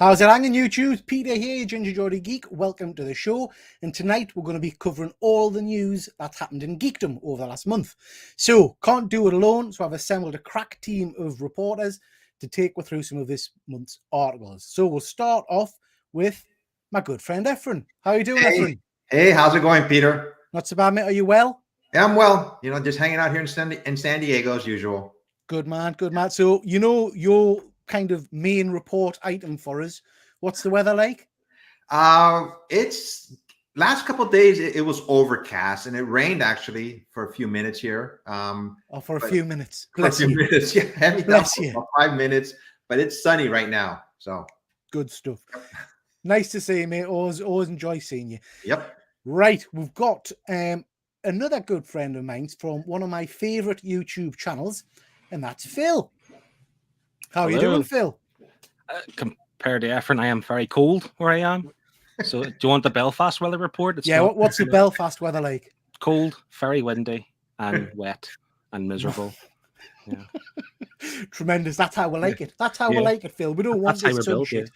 How's it hanging, YouTube? Peter here, Ginger Geordie Geek. Welcome to the show. And tonight we're going to be covering all the news that's happened in geekdom over the last month. So, can't do it alone, so I've assembled a crack team of reporters to take you through some of this month's articles. So, we'll start off with my good friend Efren. How are you doing, Efren? Hey, how's it going, Peter? Not so bad, mate. Are you well? Yeah, I'm well. You know, just hanging out here in San Diego as usual. Good man, good man. So, you know, your kind of main report item for us. What's the weather like? It's last couple of days it was overcast and it rained actually for a few minutes here. For a few minutes. Bless you. Minutes. Yeah, heavy Bless you. For 5 minutes, but it's sunny right now. So good stuff. Nice to see you, mate. Always enjoy seeing you. Yep. Right, we've got another good friend of mine from one of my favorite YouTube channels, and that's Phil. How are you doing, Phil? Compared to Efren, I am very cold where I am. So, do you want the Belfast weather report? Yeah, what's the Belfast weather like? Cold, very windy, and wet, and miserable. Yeah. Tremendous. That's how we like it. That's how we like it, Phil. We don't want this sub shit.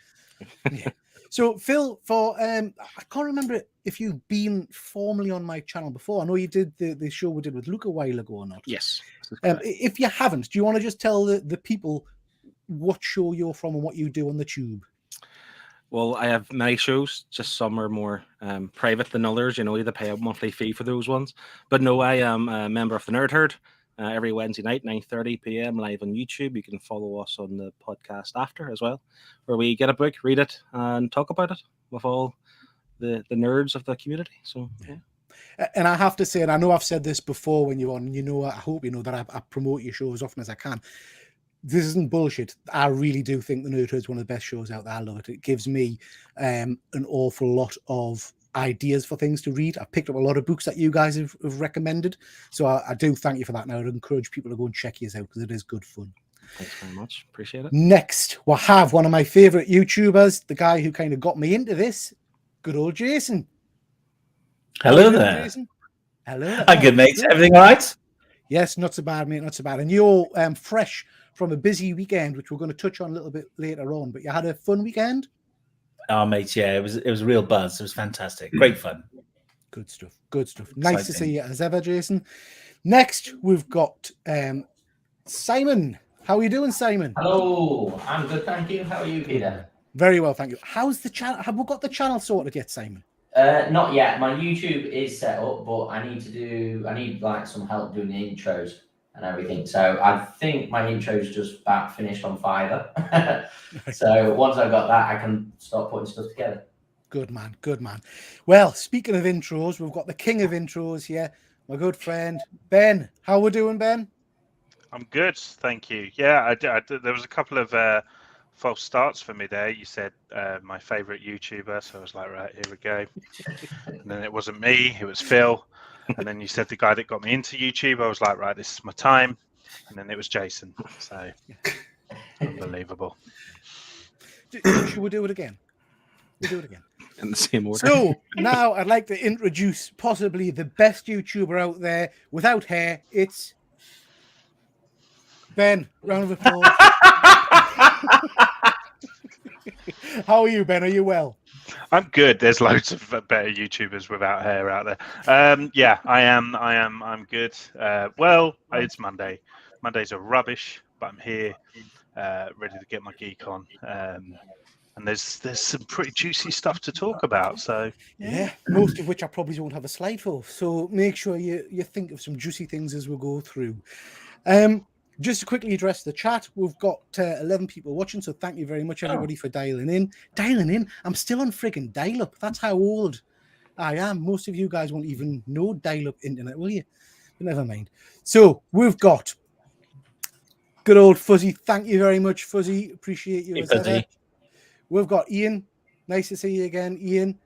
Yeah. So, Phil, for I can't remember if you've been formally on my channel before. I know you did the show we did with Luke a while ago or not. Yes. If you haven't, do you want to just tell the people what show you're from and what you do on the tube? Well, I have many shows, just some are more private than others. You know, you have to pay a monthly fee for those ones. But no, I am a member of the Nerd Herd every Wednesday night, 9:30 p.m. live on YouTube. You can follow us on the podcast after as well, where we get a book, read it, and talk about it with all the nerds of the community. So, yeah. And I have to say, and I know I've said this before when you're on, and you know, I hope you know that I promote your show as often as I can. This isn't bullshit. I really do think the Nerd Herd is one of the best shows out there. I love it. It gives me an awful lot of ideas for things to read. I've picked up a lot of books that you guys have recommended. So I do thank you for that. And I would encourage people to go and check yours out because it is good fun. Thanks very much. Appreciate it. Next, we'll have one of my favorite YouTubers, the guy who kind of got me into this, good old Jason. Hello there. Jason? Hello. Hi, good mate. Everything all right? Yes, not so bad, mate. Not so bad. And you're fresh from a busy weekend, which we're going to touch on a little bit later on. But you had a fun weekend? Oh, mate, yeah, it was a real buzz. It was fantastic. Great fun. Good stuff. Good stuff. Nice to see you as ever, Jason. Next, we've got Simon. How are you doing, Simon? Hello. I'm good, thank you. How are you, Peter? Very well, thank you. How's the channel? Have we got the channel sorted yet, Simon? Not yet. My YouTube is set up, but I need like some help doing the intros and everything. So I think my intro's just about finished on Fiverr. So once I've got that, I can start putting stuff together. Good man, good man. Well, speaking of intros, we've got the king of intros here, my good friend Ben. How we doing, Ben? I'm good, thank you. Yeah, there was a couple of false starts for me there. You said my favorite YouTuber, so I was like, right, here we go. And then it wasn't me, it was Phil. And then you said the guy that got me into YouTube. I was like, right, this is my time. And then it was Jason. So unbelievable. Should we do it again? We'll do it again. In the same order. So now I'd like to introduce possibly the best YouTuber out there without hair. It's Ben. Round of applause. How are you, Ben? Are you well? I'm good. There's loads of better YouTubers without hair out there. Yeah, I am. I'm good. Well, it's Monday. Mondays are rubbish, but I'm here, ready to get my geek on. And there's some pretty juicy stuff to talk about. So yeah, most of which I probably won't have a slide for. So make sure you think of some juicy things as we go through. Just to quickly address the chat, we've got 11 people watching, so thank you very much, everybody, for dialing in. I'm still on friggin' dial-up. That's how old I am. Most of you guys won't even know dial-up internet, will you? But never mind. So we've got good old Fuzzy. Thank you very much, Fuzzy. Appreciate you as ever. We've got Ian. Nice to see you again, Ian.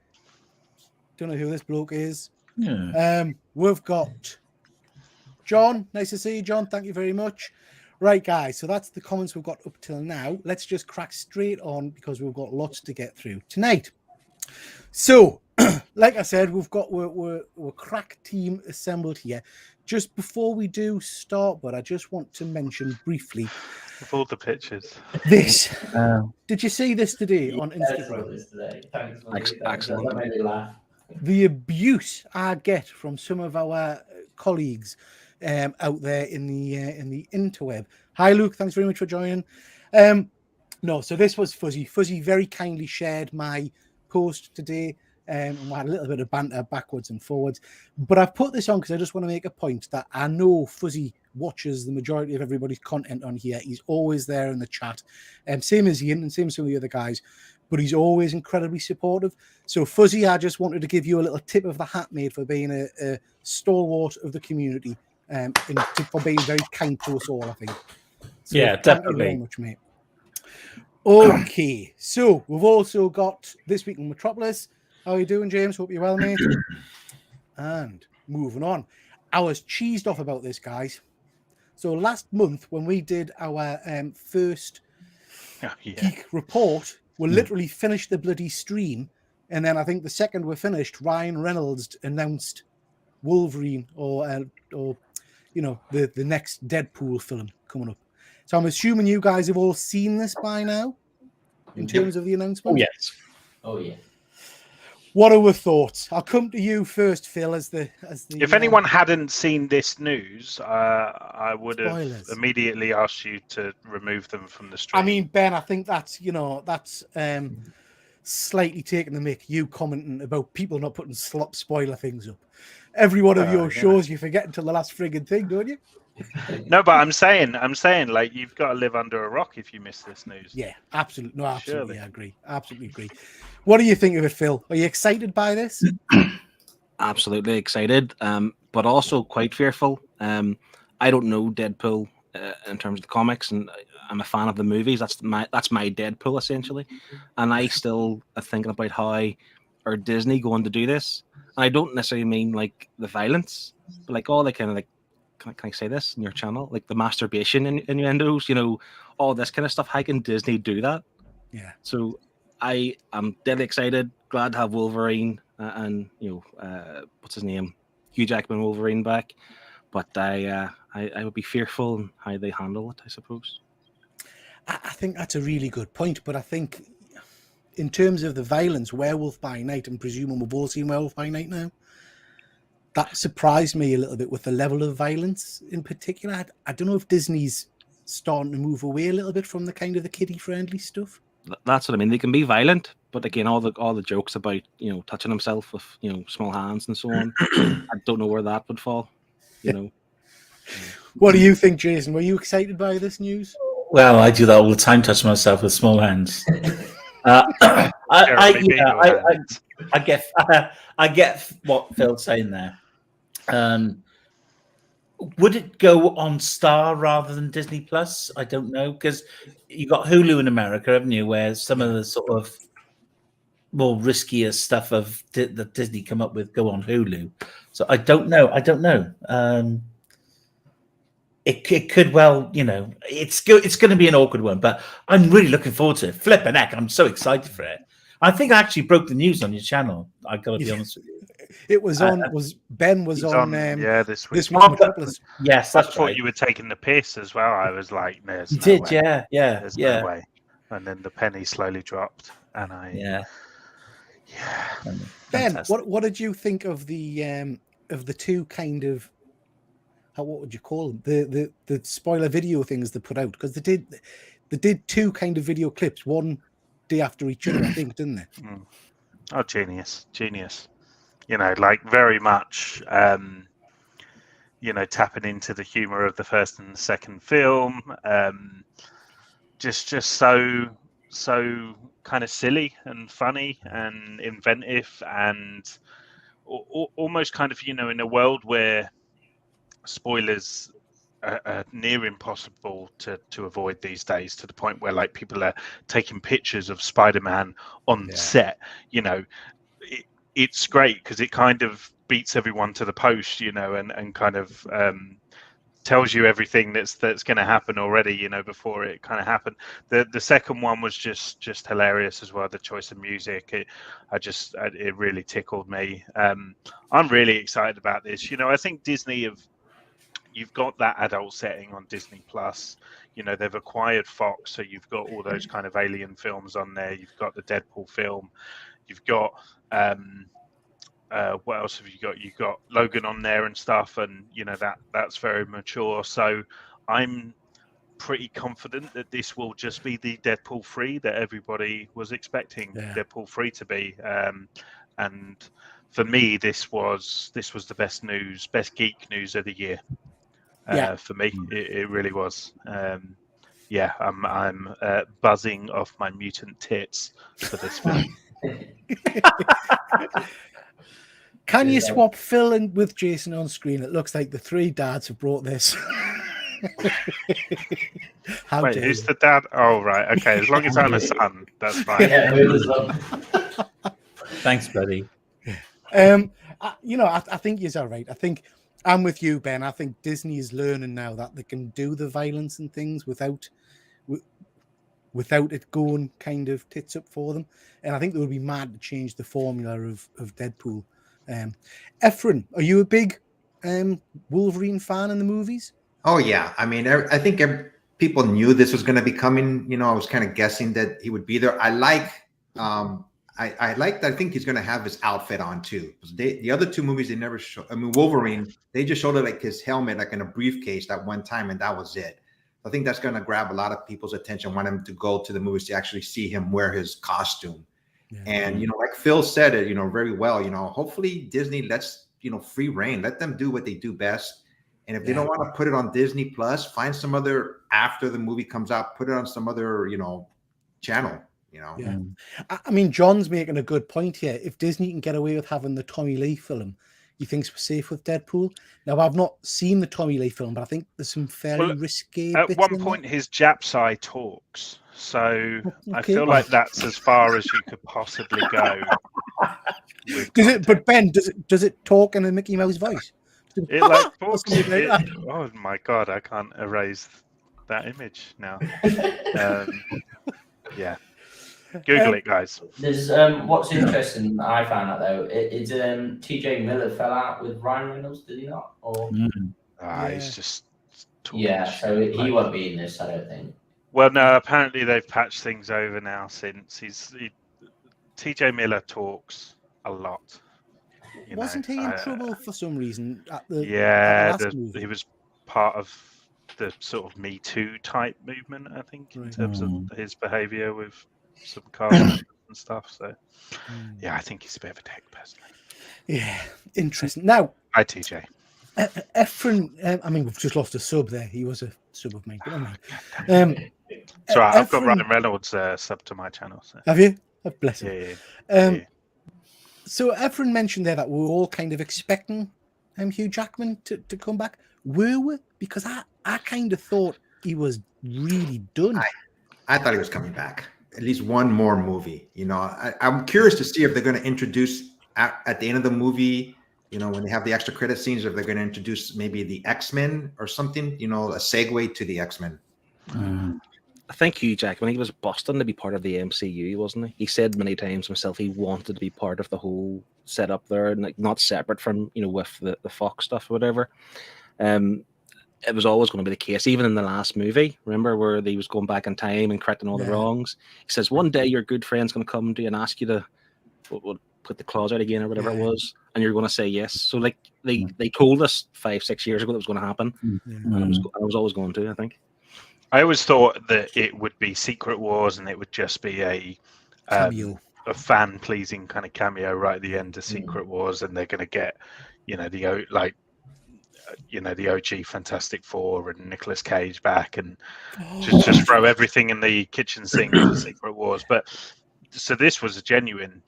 Don't know who this bloke is. Yeah. we've got John. Nice to see you, John. Thank you very much. Right, guys, so that's the comments we've got up till now. Let's just crack straight on because we've got lots to get through tonight. So, like I said, we're crack team assembled here. Just before we do start, but I just want to mention briefly Of all the pictures. this. Did you see this today on Instagram? This today. Thanks, Excellent. That made me laugh. The abuse I get from some of our colleagues out there in the interweb. Hi, Luke. Thanks very much for joining. No, so this was Fuzzy. Fuzzy very kindly shared my post today, and we had a little bit of banter backwards and forwards. But I've put this on because I just want to make a point that I know Fuzzy watches the majority of everybody's content on here. He's always there in the chat, same as Ian and same as some of the other guys. But he's always incredibly supportive. So, Fuzzy, I just wanted to give you a little tip of the hat, mate, for being a stalwart of the community and for being very kind to us all, I think. So Yeah, thank you very definitely. much, mate. Okay, so we've also got This Week in Metropolis. How are you doing, James? Hope you're well, mate. And moving on. I was cheesed off about this, guys. So last month, when we did our first Geek report, we literally finished the bloody stream, and then I think the second we're finished, Ryan Reynolds announced Wolverine or you know, the next Deadpool film coming up. So I'm assuming you guys have all seen this by now in terms of the announcement. Oh, yes. Oh yeah. What are your thoughts? I'll come to you first, Phil, as the If anyone hadn't seen this news, I would have Spoilers. immediately asked you to remove them from the stream. I mean, Ben, I think that's slightly taking the mick, you commenting about people not putting spoiler things up. Every one of your shows, you forget until the last frigging thing, don't you? No, but I'm saying, like, you've got to live under a rock if you miss this news. Yeah, absolutely. No, absolutely, Surely. I agree. Absolutely agree. What do you think of it, Phil? Are you excited by this? Absolutely excited, but also quite fearful. I don't know Deadpool in terms of the comics, and I'm a fan of the movies. That's my Deadpool essentially, and I still are thinking about how are Disney going to do this. And I don't necessarily mean like the violence, but like all the kind of like can I say this in your channel, like the masturbation innuendos, you know, all this kind of stuff. How can Disney do that? Yeah. So I am deadly excited. Glad to have Wolverine and you know what's his name, Hugh Jackman Wolverine back. But I would be fearful in how they handle it, I suppose. I think that's a really good point. But I think in terms of the violence, Werewolf by Night, and presuming we've all seen Werewolf by Night now, that surprised me a little bit with the level of violence in particular. I don't know if Disney's starting to move away a little bit from the kind of the kiddie-friendly stuff. That's what I mean. They can be violent, but again, all the jokes about, you know, touching himself with, you know, small hands and so on. I don't know where that would fall. You know. What do you think, Jason? Were you excited by this news? Well, I do that all the time, touch myself with small hands. I get what Phil's saying there. Would it go on Star rather than Disney Plus? I don't know, because you got Hulu in America, haven't you? Where some of the sort of more riskier stuff of that Disney come up with go on Hulu. So I don't know. It could well, you know, it's going to be an awkward one, but I'm really looking forward to it. Flipping heck, I'm so excited for it. I think I actually broke the news on your channel. I got to be honest with you. It was on. Ben was on? This week. This week in Metropolis. Yes, I that's thought right. you were taking the piss as well. I was like, "There's You no did, way. yeah. There's no way." And then the penny slowly dropped, and Yeah. Ben, Fantastic. what did you think of the two kind of what would you call them, the spoiler video things they put out, because they did two kind of video clips one day after each other, I think, didn't they? Oh, genius. You know, like very much, you know, tapping into the humor of the first and the second film. Just so kind of silly and funny and inventive, and almost kind of, you know, in a world where spoilers are near impossible to avoid these days, to the point where like people are taking pictures of Spider-Man on set. You know, it's great because it kind of beats everyone to the post, and kind of tells you everything that's going to happen already, before it kind of happened. The second one was just hilarious as well. The choice of music, it really tickled me. I'm really excited about this. I think Disney you've got that adult setting on Disney Plus. They've acquired Fox, so you've got all those kind of alien films on there. You've got the Deadpool film. You've got what else have you got? You've got Logan on there and stuff, and that's very mature. So I'm pretty confident that this will just be the Deadpool 3 that everybody was expecting Deadpool 3 to be. And for me, this was the best geek news of the year. For me, it really was. I'm buzzing off my mutant tits for this film. Can you swap Phil in with Jason on screen? It looks like the three dads have brought this. Wait, who's the dad? Oh, right. Okay, as long as I'm a son, that's fine. Thanks, buddy. I think you're right. I think I'm with you, Ben. I think Disney is learning now that they can do the violence and things without it going kind of tits up for them. And I think they would be mad to change the formula of Deadpool. Efren, are you a big Wolverine fan in the movies? Oh yeah, I mean, I think people knew this was going to be coming. I was kind of guessing that he would be there. I think he's going to have his outfit on too. The other two movies, they never show. I mean, Wolverine, they just showed it like his helmet, like in a briefcase that one time, and that was it. I think that's going to grab a lot of people's attention. Want them to go to the movies to actually see him wear his costume. Yeah. And like Phil said it, very well. Hopefully Disney lets free reign, let them do what they do best. And if they don't want to put it on Disney Plus, find some other, after the movie comes out, put it on some other channel. Yeah. I mean, John's making a good point here. If Disney can get away with having the Tommy Lee film, you think we're safe with Deadpool? Now, I've not seen the Tommy Lee film, but I think there's some fairly risky at bits one point, his Japsai talks. So I feel like that's as far as you could possibly go. But Ben, does it talk in a Mickey Mouse voice? It like talks. Oh my God, I can't erase that image now. Yeah. Google it, guys. There's what's interesting I found out though is TJ Miller fell out with Ryan Reynolds, did he not? Or he's just talking so he won't be in this, I don't think. Well, no, apparently they've patched things over now since TJ Miller talks a lot. Wasn't he in trouble for some reason at the last movie? He was part of the sort of Me Too type movement, I think, in terms of his behaviour with some cast and stuff. So, I think he's a bit of a dick, personally. Yeah, interesting. Now, hi, TJ. Efren, I mean, we've just lost a sub there. He was a sub of mine. But it's all right. I've got Ryan Reynolds sub to my channel. So. Have you? Oh, bless him. Yeah. So Efren mentioned there that we're all kind of expecting Hugh Jackman to come back. Were we? Because I kind of thought he was really done. I thought he was coming back. At least one more movie. I'm curious to see if they're going to introduce at the end of the movie, when they have the extra credit scenes, if they're going to introduce maybe the X-Men or something, a segue to the X-Men. I think Hugh Jackman, he was busting to be part of the MCU, wasn't he? He said many times himself he wanted to be part of the whole setup there, and like not separate from with the Fox stuff or whatever. It was always going to be the case, even in the last movie. Remember where he was going back in time and correcting all the wrongs? He says one day your good friend's going to come to you and ask you to put the claws out again or whatever it was, and you're going to say yes. So like they told us 5-6 years ago that was going to happen, and I was always going to. I think. I always thought that it would be Secret Wars and it would just be a fan-pleasing kind of cameo right at the end of Secret Wars, and they're going to get, the OG Fantastic Four and Nicolas Cage back, and just throw everything in the kitchen sink of Secret Wars. But so this was a genuine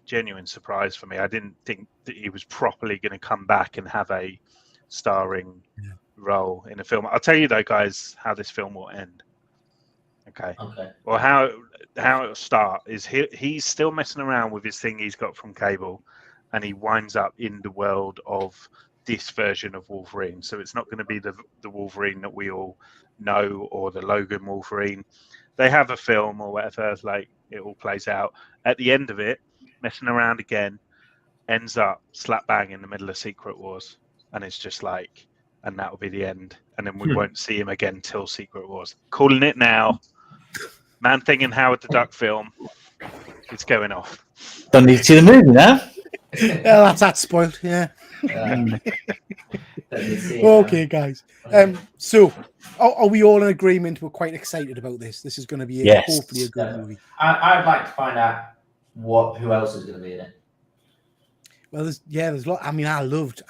surprise for me. I didn't think that he was properly going to come back and have a starring role in a film. I'll tell you though, guys, how this film will end. Okay. Well, how it'll start is he's still messing around with his thing he's got from cable, and he winds up in the world of this version of Wolverine. So it's not going to be the Wolverine that we all know or the Logan Wolverine. They have a film or whatever, like it all plays out. At the end of it, messing around again, ends up slap bang in the middle of Secret Wars, and it's just like, and that will be the end, and then we won't see him again till Secret Wars. Calling it now. Man Thing and Howard the Duck film. It's going off. Don't need to see the movie now. Yeah, that's spoiled. Yeah. Okay, guys. So, are we all in agreement? We're quite excited about this. This is going to be hopefully a good movie. I'd like to find out who else is going to be in it. Well, there's a lot. I mean, I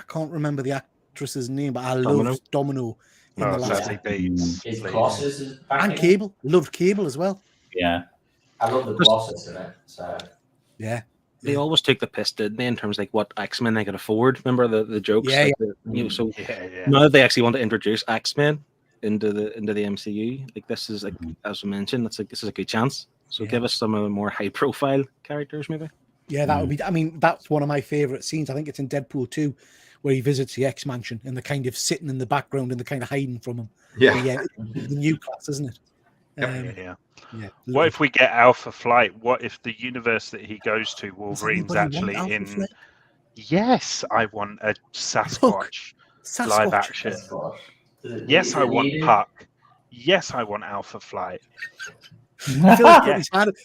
can't remember the actress's name, but I Domino. loved Domino in the last Sassy Beats. Is Colossus back and in it? Cable. Loved Cable as well. Yeah. I love the Colossus in it. So Yeah. They always took the piss, didn't they, in terms of like what X-Men they could afford? Remember the jokes? Yeah, Like so Yeah. now they actually want to introduce X-Men into the MCU. Like this is like, as we mentioned, this is a good chance. So give us some of the more high profile characters, maybe. Yeah, that would be. I mean, that's one of my favorite scenes. I think it's in Deadpool 2, where he visits the X Mansion and they're kind of sitting in the background and they're kind of hiding from him. Yeah. The new class, isn't it? Yeah. Yeah. What if we get Alpha Flight? What if the universe that he goes to, Wolverine's anybody actually want Alpha in? Flight? Yes, I want a Sasquatch live action. Yes, I want Puck. Yes, I want Alpha Flight.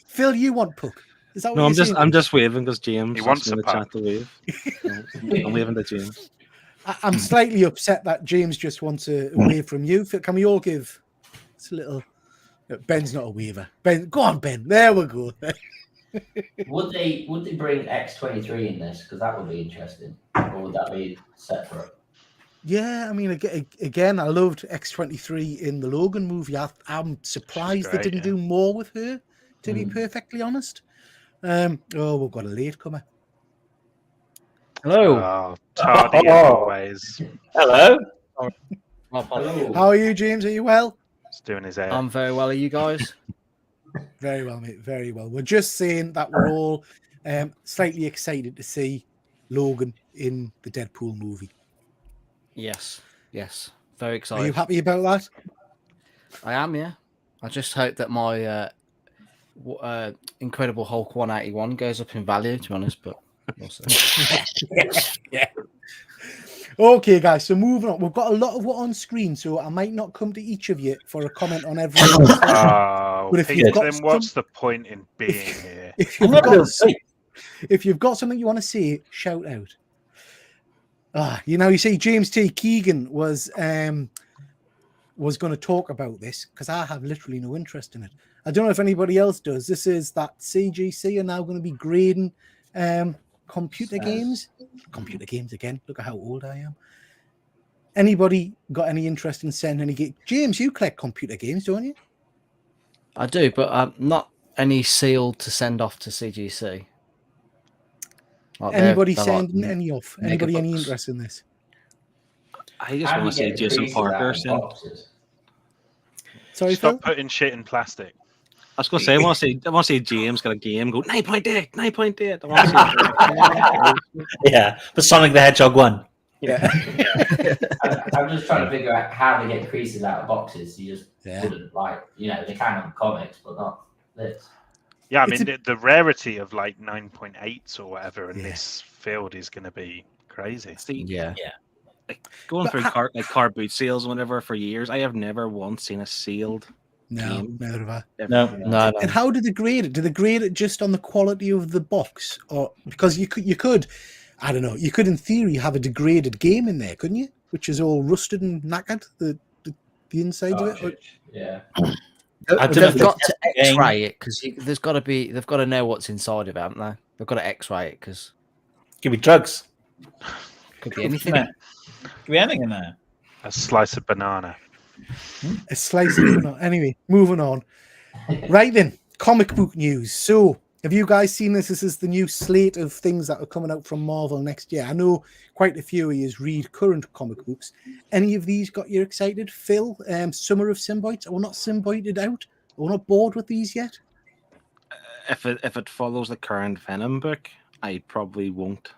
Phil, you want Puck? Is that what No, you're saying? I'm just waving because James He wants in a the puck. chat to wave. I'm waving to James. I'm slightly upset that James just wants a wave from you. Can we all give? It's a little. Ben's not a waver. Ben, go on, Ben. There we go. Would they bring X-23 in this? Because that would be interesting. Or would that be separate? Yeah, I mean, again, I loved X-23 in the Logan movie. I'm surprised they didn't do more with her, to be perfectly honest. We've got a latecomer. Hello. Oh, tardy as always. Hello. Hello. How are you, James? Are you well? He's doing his hair. I'm very well. Are you guys? Very well, mate. Very well. We're just saying that we're all slightly excited to see Logan in the Deadpool movie. Yes. Very Are excited. you happy about that? I am. Yeah. I just hope that my Incredible Hulk 181 goes up in value. To be honest, but we'll see. Yeah. Okay, guys. So moving on, we've got a lot of what on screen, so I might not come to each of you for a comment on every. Oh, But if Pete, you've got then what's the point in being here? If I'm not going to say. if you've got something you want to say, shout out. You see, James T. Keegan was going to talk about this because I have literally no interest in it. I don't know if anybody else does. This is that CGC are now going to be grading computer games. Computer games again. Look at how old I am. Anybody got any interest in sending any game? James, you collect computer games, don't you? I do, but not any sealed to send off to CGC. Like Anybody they're sending like any off? Anybody any megabooks. interest in this? I just want to see Jason Parker send. Sorry, Stop Phil? putting shit in plastic. I was going to say, I want to see James got a game go 9.8, 9.8. I want to see Yeah, but Sonic the Hedgehog won. Yeah. I'm just trying to figure out how they get creases out of boxes. You just Yeah. wouldn't they can on comics, but not this. Yeah, I It's mean, the rarity of like 9.8s or whatever in Yeah. this field is going to be crazy. See, Yeah. going But through car boot sales and whatever for years, I have never once seen a sealed No, game. neither have I. ever. No. And how did they grade it? Did they grade it just on the quality of the box, or because you could, I don't know, you could in theory have a degraded game in there, couldn't you? Which is all rusted and knackered, the insides of it. Cartridge. Yeah. I don't know if They've got it's to a game. X-ray it because they've got to know what's inside of it, haven't they? They've got to X-ray it because Give me drugs. could be anything. Give me anything in there. A slice of banana. A slice of it. Anyway, moving on. Right then, comic book news. So, have you guys seen this? This is the new slate of things that are coming out from Marvel next year. I know quite a few of you read current comic books. Any of these got you excited? Phil, Summer of Symbiotes? We're not symbioted out. We're not bored with these yet. If it follows the current Venom book, I probably won't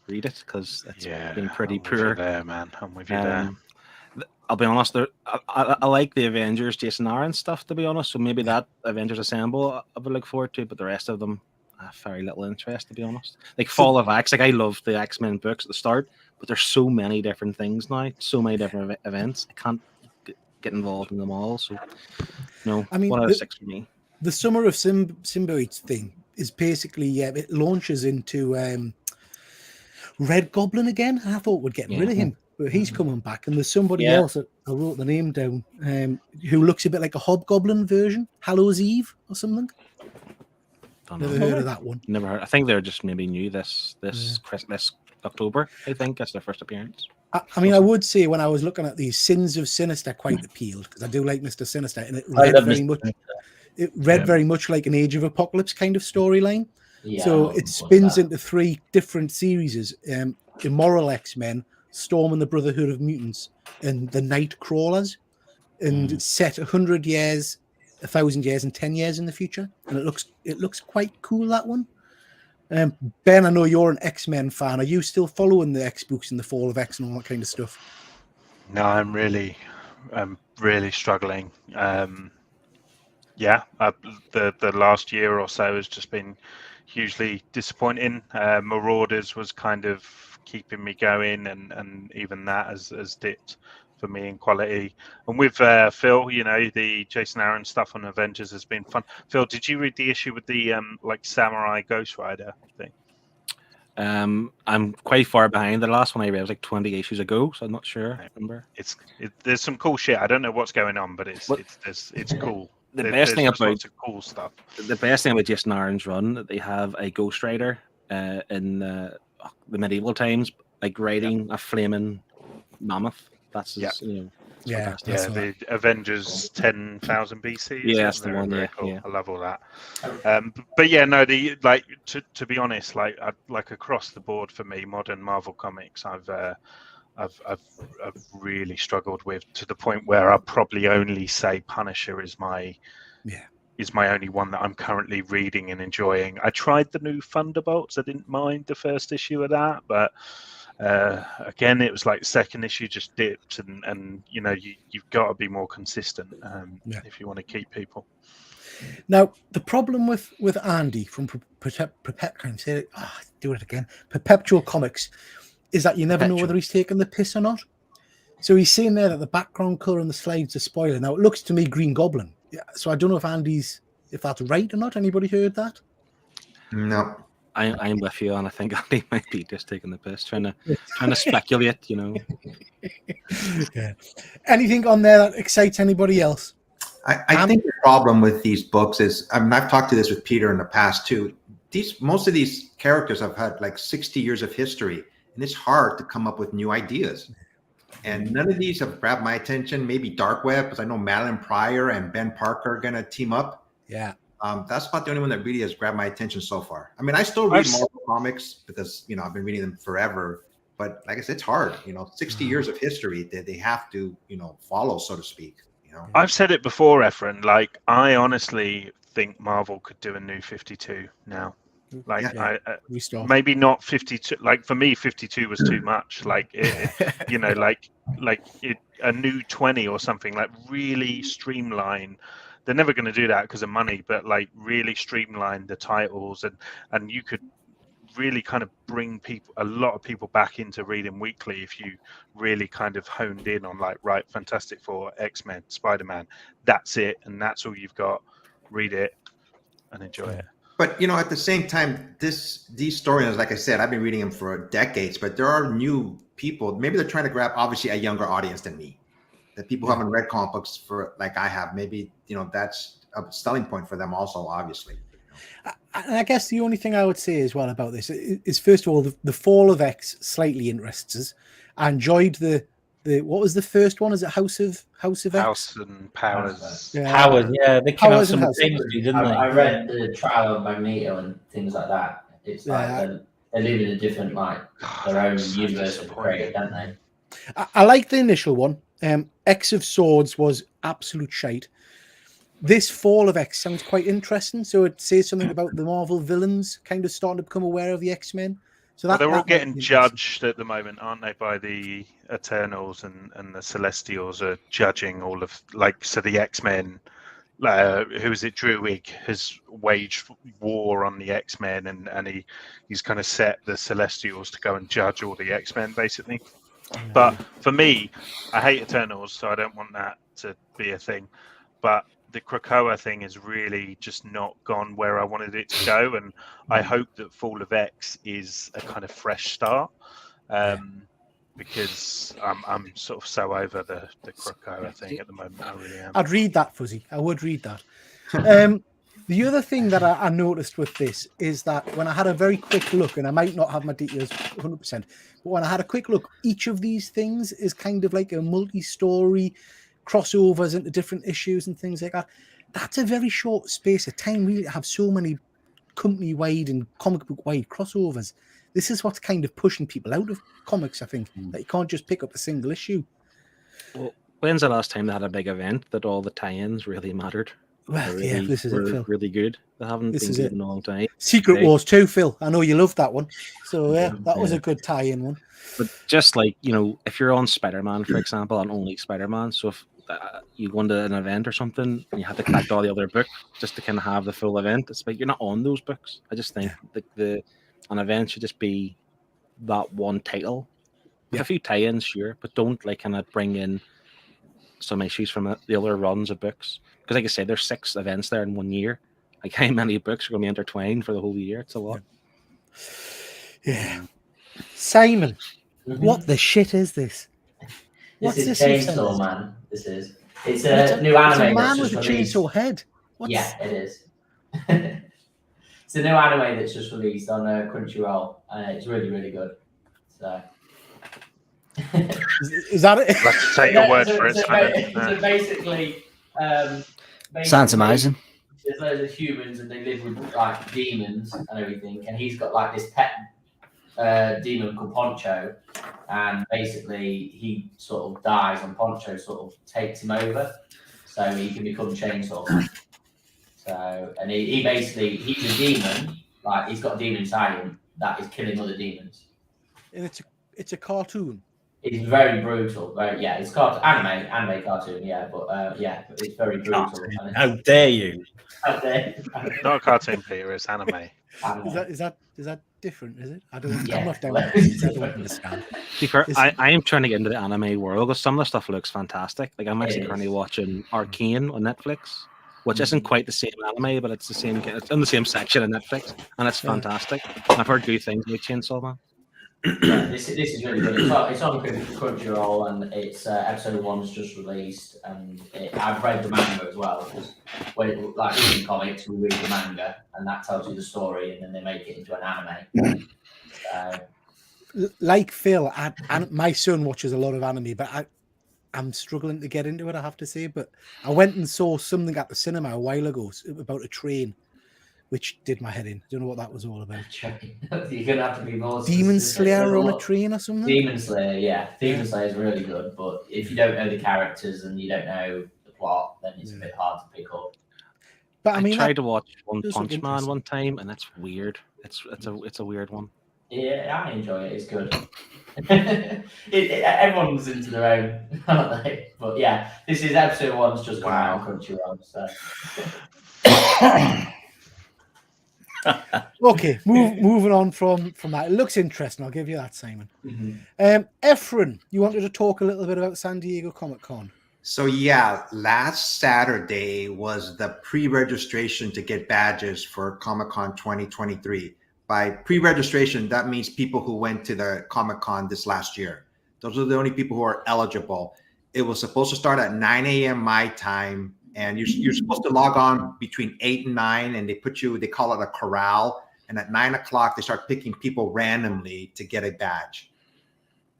read it because it's Yeah, been pretty I'm with you poor. there, man. I'm with you there. I'll be honest. I like the Avengers, Jason Aaron stuff. To be honest, so maybe that Avengers Assemble I would look forward to, but the rest of them, very little interest. To be honest, like Fall of X. Like I love the X-Men books at the start, but there's so many different things now, so many different events. I can't get involved in them all. So no, I mean, 1 out of 6 for me. the Summer of Symbiotes thing is basically it launches into Red Goblin again. I thought we'd get rid of him, but he's coming back, and there's somebody else that I wrote the name down who looks a bit like a Hobgoblin version, Hallows Eve or something. Never heard of that one. Never heard. I think they're just maybe new this October. I think that's their first appearance. I mean, I would say when I was looking at these, Sins of Sinister quite appealed because I do like Mr. Sinister, and it read very much. It read very much like an Age of Apocalypse kind of storyline. Yeah, So it spins into 3 different series: Immoral X-Men, Storm and the Brotherhood of Mutants, and the Night Crawlers. And it's set 100 years, 1,000 years, and 10 years in the future. And it looks quite cool, that one. Ben, I know you're an X-Men fan. Are you still following the X books and the Fall of X and all that kind of stuff? No, I'm really struggling. The last year or so has just been hugely disappointing. Marauders was kind of keeping me going, and even that has dipped for me in quality. And with Phil, the Jason Aaron stuff on Avengers has been fun. Phil, did you read the issue with the Samurai Ghost Rider thing? I'm quite far behind. The last one I read was like 20 issues ago, so I'm not sure. I remember. There's some cool shit. I don't know what's going on, but it's cool. Best thing about lots of cool stuff. The best thing about Jason Aaron's run that they have a Ghost Rider in the medieval times, like riding a flaming mammoth. That's the Avengers 10,000 BC. Yeah, that's the one. Very Yeah, cool. yeah. I love all that. But yeah, no, to be honest, like across the board for me, modern Marvel comics, I've really struggled with, to the point where I'll probably only say Punisher is my only one that I'm currently reading and enjoying. I tried the new Thunderbolts. I didn't mind the first issue of that, but again, it was like second issue just dipped, and you've got to be more consistent if you want to keep people. Now, the problem with Andy from Perpetual Comics is that you never know whether he's taking the piss or not. So he's saying there that the background color and the slides are spoiling. Now, it looks to me Green Goblin. Yeah, so I don't know if that's right or not. Anybody heard that? No. I'm with you, and I think Andy might be just taking the piss, trying to speculate, Yeah. Anything on there that excites anybody else? I think the problem with these books is, I've talked to this with Peter in the past too. Most of these characters have had like 60 years of history, and it's hard to come up with new ideas. And none of these have grabbed my attention. Maybe Dark Web, because I know Madeline Pryor and Ben Parker are going to team up. Yeah. That's about the only one that really has grabbed my attention so far. I mean, I still read Marvel comics because, I've been reading them forever. But like I said, it's hard. 60 years of history that they have to, follow, so to speak. I've said it before, Efren. Like, I honestly think Marvel could do a new 52 now. Like, maybe not 52. Like, for me, 52 was too much. Like, a new 20 or something. Like, really streamline. They're never going to do that because of money, but like really streamline the titles, and you could really kind of bring a lot of people back into reading weekly if you really kind of honed in on like, right, Fantastic Four, X-Men, Spider-Man, that's it, and that's all you've got. Read it and enjoy it. But at the same time, these storylines, like I said, I've been reading them for decades, but there are new people. Maybe they're trying to grab obviously a younger audience than me. That people who haven't read comic books for like I have, maybe that's a selling point for them also, obviously. I guess the only thing I would say as well about this is first of all, the Fall of X slightly interests us. I enjoyed the what was the first one? Is it House of X? House and Powers. Powers, they came out simultaneously, didn't they? I read the trial of Magneto and things like that. It's like they're living a different, their own universe of created, don't they? I like the initial one. X of Swords was absolute shite. This Fall of X sounds quite interesting. So it says something about the Marvel villains kind of starting to become aware of the X-Men. So Well, they're all that might getting be interesting. judged at the moment, aren't they, by the Eternals and the Celestials are judging all of, like, so the X-Men, who is it, Druig, has waged war on the X-Men, and he's kind of set the Celestials to go and judge all the X-Men, basically. But for me, I hate Eternals, so I don't want that to be a thing. But the Krakoa thing has really just not gone where I wanted it to go, and I hope that Fall of X is a kind of fresh start, because I'm sort of so over the Krakoa thing at the moment. I really am. I'd read that, Fuzzy. I would read that. The other thing that I noticed with this is that when I had a very quick look, and I might not have my details 100%, but when I had a quick look, each of these things is kind of like a multi-story crossovers into different issues and things like that. That's a very short space of time, really, to have so many company-wide and comic book-wide crossovers. This is what's kind of pushing people out of comics, I think, that you can't just pick up a single issue. Well, when's the last time they had a big event that all the tie-ins really mattered? Well, yeah, this is it, Phil. Really good. They haven't This been is good it. in a long time. Secret Wars 2, Phil. I know you loved that one. So, yeah, that was a good tie-in one. But just like, if you're on Spider-Man, for example, on only Spider-Man, so if you go into an event or something and you have to collect all the other books just to kind of have the full event, it's like you're not on those books. I just think an event should just be that one title with a few tie-ins, sure, but don't like kind of bring in some issues from the other runs of books. Because like I said, there's 6 events there in 1 year. Like how many books are going to be intertwined for the whole year? It's a lot. Yeah. Simon, what the shit is this? This is you've Chainsaw sent us? Man. This is. It's a new anime. It's a man that's with just a released. chainsaw head. Yeah, it is. It's a new anime that's just released on Crunchyroll. It's really, really good. So. Is that it? Let's take your word for it, So Simon. basically, Sounds amazing. There's loads of humans and they live with like demons and everything, and he's got like this pet demon called Poncho, and basically he sort of dies and Poncho sort of takes him over, so he can become Chainsaw Man. So, and he basically, he's a demon, like he's got a demon inside him that is killing other demons. And it's a cartoon. It's very brutal. It's anime cartoon. Yeah, but it's very brutal. How dare you? How dare you? Not a cartoon, Peter. It's anime. Is that different? Is it? I'm not down Well, with it. I don't understand. I am trying to get into the anime world because some of the stuff looks fantastic. Like I'm actually currently watching Arcane on Netflix, which isn't quite the same anime, but it's the same. It's in the same section of Netflix, and it's fantastic. I've heard good things about Chainsaw Man. Yeah, this is really good. It's on Crunchyroll, and it's episode 1's just released, and I've read the manga as well. Because when like reading comics, we read the manga, and that tells you the story, and then they make it into an anime. Like Phil, my son watches a lot of anime, but I'm struggling to get into it, I have to say. But I went and saw something at the cinema a while ago about a train, which did my head in. I don't know what that was all about. You're gonna have to be more Demon specific. Slayer on a train or something? Demon Slayer, yeah. Demon Slayer is really good, but if you don't know the characters and you don't know the plot, then it's a bit hard to pick up. But I mean, tried to watch One does Punch look Man interesting. one time, and it's weird. It's a weird one. Yeah, I enjoy it. It's good. Everyone's into their own, aren't they? But yeah, this is episode 1's just come out on Crunchyroll. So. Okay, moving on from that. It looks interesting. I'll give you that, Simon. Efren, you wanted to talk a little bit about San Diego Comic-Con. So yeah, last Saturday was the pre-registration to get badges for Comic-Con 2023. By pre-registration, that means people who went to the Comic-Con this last year. Those are the only people who are eligible. It was supposed to start at 9 a.m. my time, and you're supposed to log on between 8 and 9, and they call it a corral. And at 9 o'clock, they start picking people randomly to get a badge.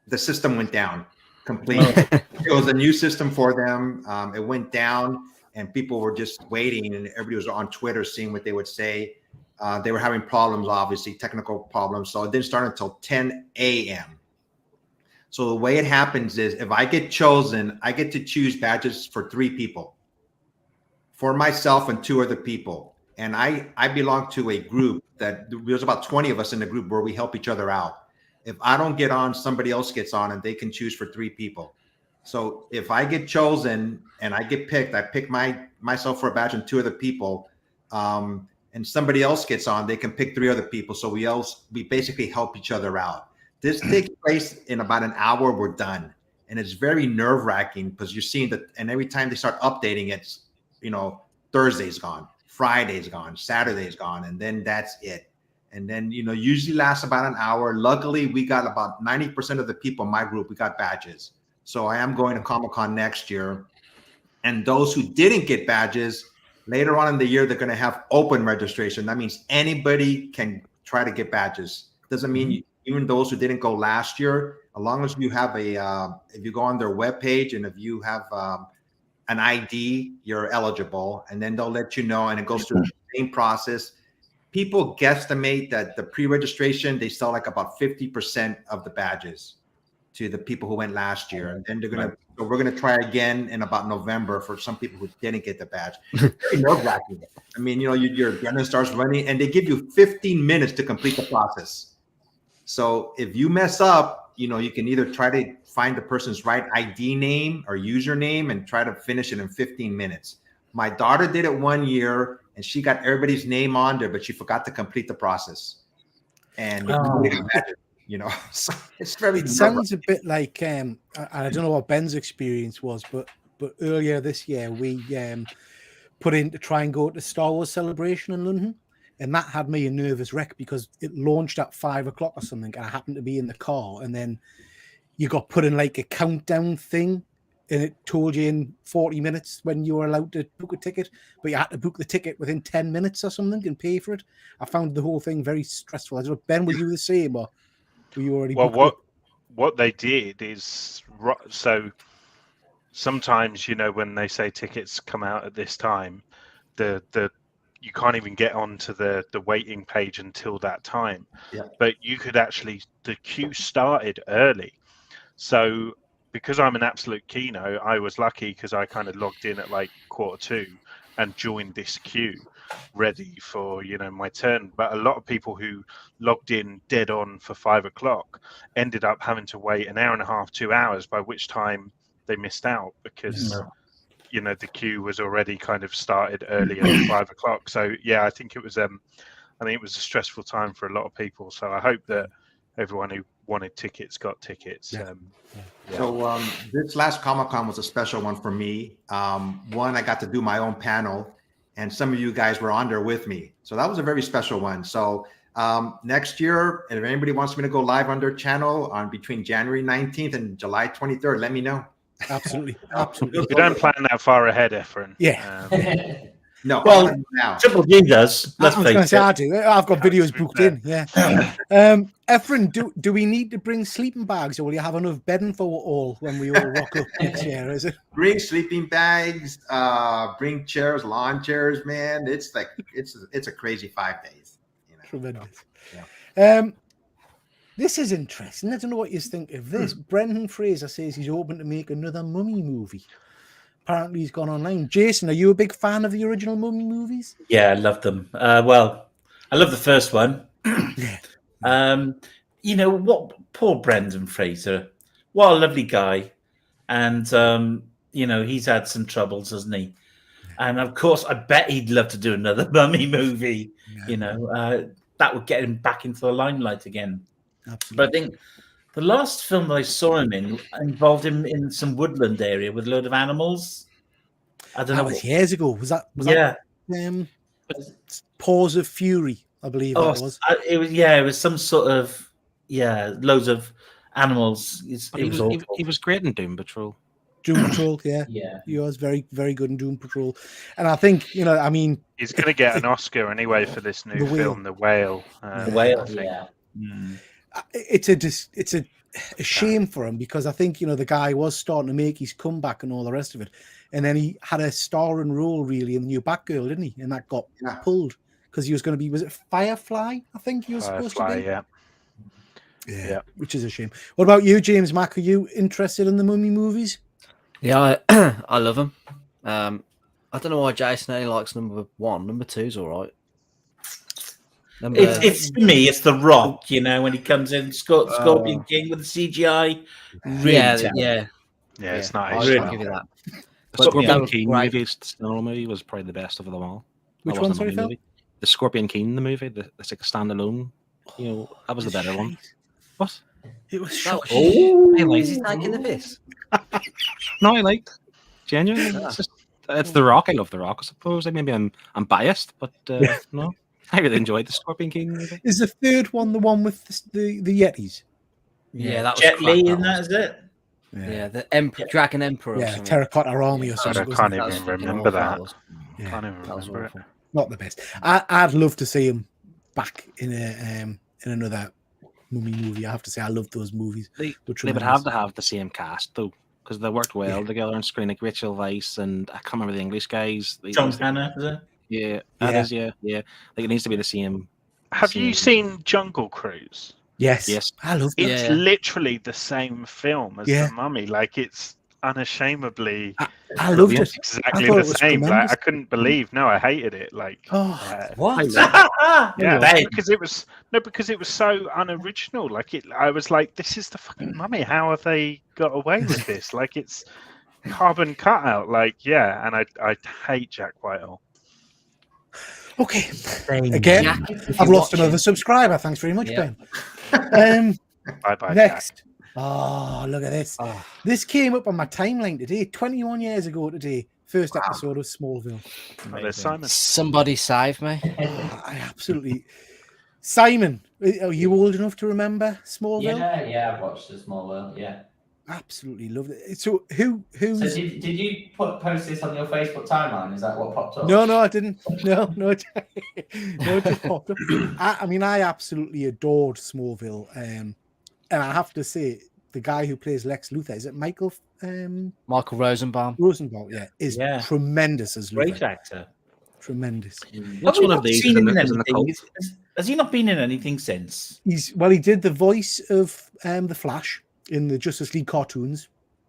The system went down completely. It was a new system for them. It went down, and people were just waiting, and everybody was on Twitter seeing what they would say. They were having problems, obviously, technical problems. So it didn't start until 10 a.m. So the way it happens is if I get chosen, I get to choose badges for 3 people, for myself and 2 other people. and I belong to a group that there's about 20 of us in the group where we help each other out. If I don't get on, somebody else gets on, and they can choose for 3 people. So if I get chosen and I get picked, I pick myself for a badge and 2 other people, and somebody else gets on, they can pick 3 other people. So we basically help each other out. This takes place in about an hour. We're done, and it's very nerve wracking because you're seeing that, and every time they start updating it, Thursday's gone, Friday's gone, Saturday's gone, and then that's it. And then, usually lasts about an hour. Luckily, we got about 90% of the people in my group, we got badges. So I am going to Comic-Con next year. And those who didn't get badges, later on in the year, they're going to have open registration. That means anybody can try to get badges. Doesn't mean even those who didn't go last year, as long as you have if you go on their webpage and if you have an ID, you're eligible. And then they'll let you know, and it goes through the same process. People guesstimate that the pre-registration, they sell like about 50% of the badges to the people who went last year. And then we're going to try again in about November for some people who didn't get the badge. It's very nerve-wracking. I mean, your adrenaline starts running, and they give you 15 minutes to complete the process. So if you mess up, you can either try to find the person's right ID name or username and try to finish it in 15 minutes. My daughter did it 1 year, and she got everybody's name on there, but she forgot to complete the process. And so it's very. It sounds a bit like I don't know what Ben's experience was, but earlier this year we put in to try and go to Star Wars Celebration in London, and that had me a nervous wreck because it launched at 5 o'clock or something, and I happened to be in the car, and then you got put in like a countdown thing, and it told you in 40 minutes when you were allowed to book a ticket, but you had to book the ticket within 10 minutes or something and pay for it. I found the whole thing very stressful. I don't know, Ben, were you the same, or were you already booked? What they did is, so sometimes, when they say tickets come out at this time, the you can't even get onto the waiting page until that time. Yeah. But you could actually, the queue started early. So because I'm an absolute keynote, I was lucky because I kind of logged in at like 1:45 and joined this queue ready for, my turn. But a lot of people who logged in dead on for 5 o'clock ended up having to wait an hour and a half, 2 hours, by which time they missed out because, the queue was already kind of started earlier at 5 o'clock. So yeah, I think it was a stressful time for a lot of people. So I hope that everyone who wanted tickets got tickets. So this last Comic-Con was a special one for me. One, I got to do my own panel, and some of you guys were on there with me. So that was a very special one. So next year, if anybody wants me to go live on their channel on between January 19th and July 23rd, let me know. Absolutely. We don't plan that far ahead, Efren. Yeah. No. Well, now. Triple G does. Let's I was going to face say, it. I do. I've got videos booked in. Yeah. Efren, do we need to bring sleeping bags, or will you have enough bedding for all when we all rock up next year? Is it? Bring sleeping bags. Bring chairs, lawn chairs. Man, it's a crazy 5 days. Tremendous. Yeah. This is interesting. I don't know what you think of this. Brendan Fraser says he's open to make another Mummy movie. Apparently, he's gone online. Jason, are you a big fan of the original Mummy movies? Yeah, I love them. Well, I love the first one. What? Poor Brendan Fraser. What a lovely guy. And, he's had some troubles, hasn't he? And, of course, I bet he'd love to do another Mummy movie. Yeah. That would get him back into the limelight again. Absolutely. But I think the last film that I saw him in involved him in some woodland area with a load of animals. I don't know. That was years ago. Was that Paws of Fury, I believe that was. It was some sort of, loads of animals. He was great in Doom Patrol. Doom Patrol, yeah. He was very, very good in Doom Patrol. And I think, he's going to get an Oscar anyway for this new film, The Whale. The Whale, yeah. It's a shame for him because I think, the guy was starting to make his comeback and all the rest of it. And then he had a starring role really in the new Batgirl, didn't he? And that got pulled because he was going to be, was it Firefly? I think he was supposed to be. Yeah, which is a shame. What about you, James Mack? Are you interested in the Mummy movies? Yeah, I love them. I don't know why Jason only likes number 1. Number 2's all right. It's for me. It's The Rock. You know, when he comes in, Scorpion King with the CGI. Really yeah. Yeah, it's nice. I'll give you that. The But Scorpion that King was great. movie, Snowball movie, was probably the best of them all. Which That one, wasn't a sorry, movie Phil? movie. The Scorpion King, the movie, it's like a standalone. You know, that was the better one. What? It was That shot. was Oh, Is he taking the piss? No, I like genuinely. It's The Rock. I love The Rock. I suppose. Maybe I'm biased, but no, I really enjoyed the Scorpion King movie. Is the third one the one with the Yetis? Yeah, that was Jet Li, crap, and that that is it. Yeah, the Dragon Emperor. Or Yeah, something. Terracotta Army or God, something. I wasn't can't it? That was even fucking remember awful, that. was. Yeah, Can't even That was remember it. awful. not the best. I'd love to see him back in another Mummy movie. I have to say, I love those movies. They would tremendous. have to have the same cast though, because they worked well together on screen. Like Rachel Weisz and I can't remember the English guys. John Hannah, is it? Yeah, that is. Yeah. Like it needs to be the same. Have you seen Jungle Cruise? Yes. I love that. It's literally the same film as Yeah. The Mummy. Like it's unashamedly I loved it. exactly thought the it was same. Like tremendous. I couldn't believe. No, I hated it. Like What? yeah, Ben. because it was so unoriginal. Like I was like, this is the fucking Mummy. How have they got away with this? Like it's carbon cutout. Like yeah, and I hate Jack Whitehall. Okay. Again, Jack, if I've you're lost watching- another subscriber. Thanks very much, Yeah. Ben. Bye bye. Next. Oh, look at this. Oh, This came up on my timeline today, 21 years ago today. First episode of Smallville. Oh, there's Simon. somebody save me. I absolutely. Simon, are you old enough to remember Smallville? Yeah, I've watched The Small World. Yeah. Absolutely loved it. So So who's? did you post this on your Facebook timeline? Is that what popped up? No, I didn't. No, it just popped up. I mean, I absolutely adored Smallville, and I have to say, the guy who plays Lex Luthor, is it Michael Michael Rosenbaum. Rosenbaum? Yeah, is tremendous as Luthor. Great actor. Tremendous. Which one of these is in the cult? Has he not been in anything since? He did the voice of the Flash in the Justice League cartoons.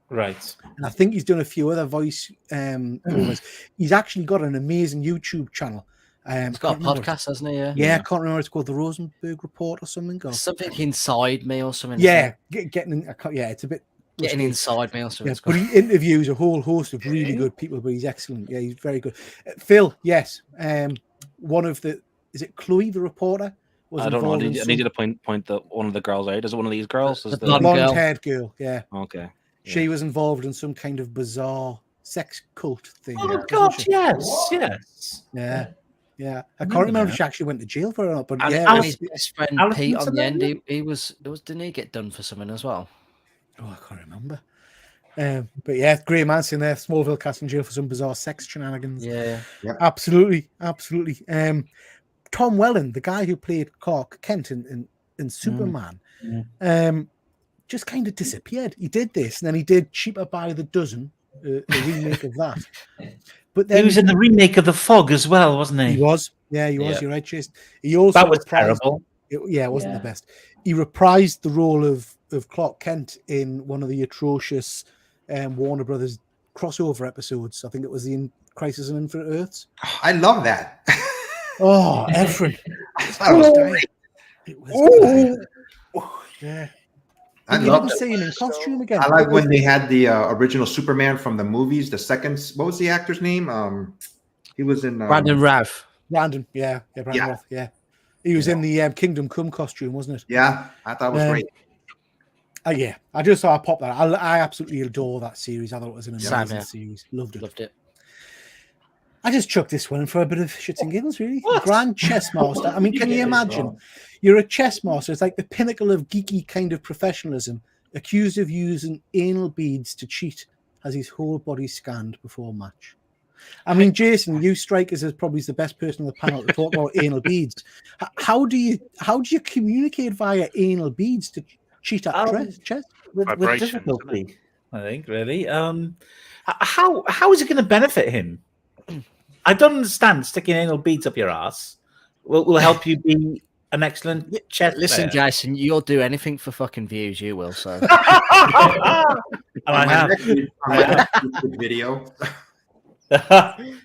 Right. And I think he's done a few other voice overs. He's actually got an amazing YouTube channel. He's got a podcast, hasn't he? Yeah, I can't remember. It's called the Rosenberg Report or something. Or... Something inside me or something. Yeah, getting in. Yeah, it's a bit getting inside me or something. Yeah, but he interviews a whole host of really good people. But he's excellent. Yeah, he's very good. Phil, yes, one of the is it Chloe the reporter? I don't know. I need you to point one of the girls out. Is it one of these girls? The blonde-haired girl. Yeah. Okay. She was involved in some kind of bizarre sex cult thing. Oh God, yes. Yeah. I can't remember if she actually went to jail for it or not, but and his best friend Alison Pete on the Sullivan? end, he was didn't he get done for something as well? Oh, I can't remember. But yeah, Graham Hansen there, Smallville cast in jail for some bizarre sex shenanigans. Yeah. Absolutely. Tom Welling, the guy who played Clark Kent in Superman, just kind of disappeared. He did this, and then he did Cheaper by the Dozen, a remake of that. But then He was in the remake of The Fog as well, wasn't he? He was. You're right, Jason. He also That was reprised- terrible. It wasn't the best. He reprised the role of Clark Kent in one of the atrocious Warner Brothers crossover episodes. I think it was the Crisis on Infinite Earths. I love that. Oh, Efren. I thought it was great. It was yeah. I You love didn't see him in costume again. I like when they had the original Superman from the movies. The second, what was the actor's name? He was in Brandon Routh. Brandon, Brandon Roth, yeah. He was in the Kingdom Come costume, wasn't it? Yeah, I thought it was great. Yeah, I just thought I'd pop that. I absolutely adore that series. I thought it was an amazing series. Loved it. I just chucked this one in for a bit of shits and giggles, really. What? Grand chess master. I mean, can you imagine? You're a chess master. It's like the pinnacle of geeky kind of professionalism. Accused of using anal beads to cheat, has his whole body scanned before match. I mean, Jason, you strike us as probably the best person on the panel to talk about anal beads. How do you communicate via anal beads to cheat at chess? With Vibrations, difficulty, I think, really. How is it going to benefit him? I don't understand. Sticking anal beads up your ass will help you be an excellent chess Listen, player. Jason, you'll do anything for fucking views. You will. So And I have. YouTube video.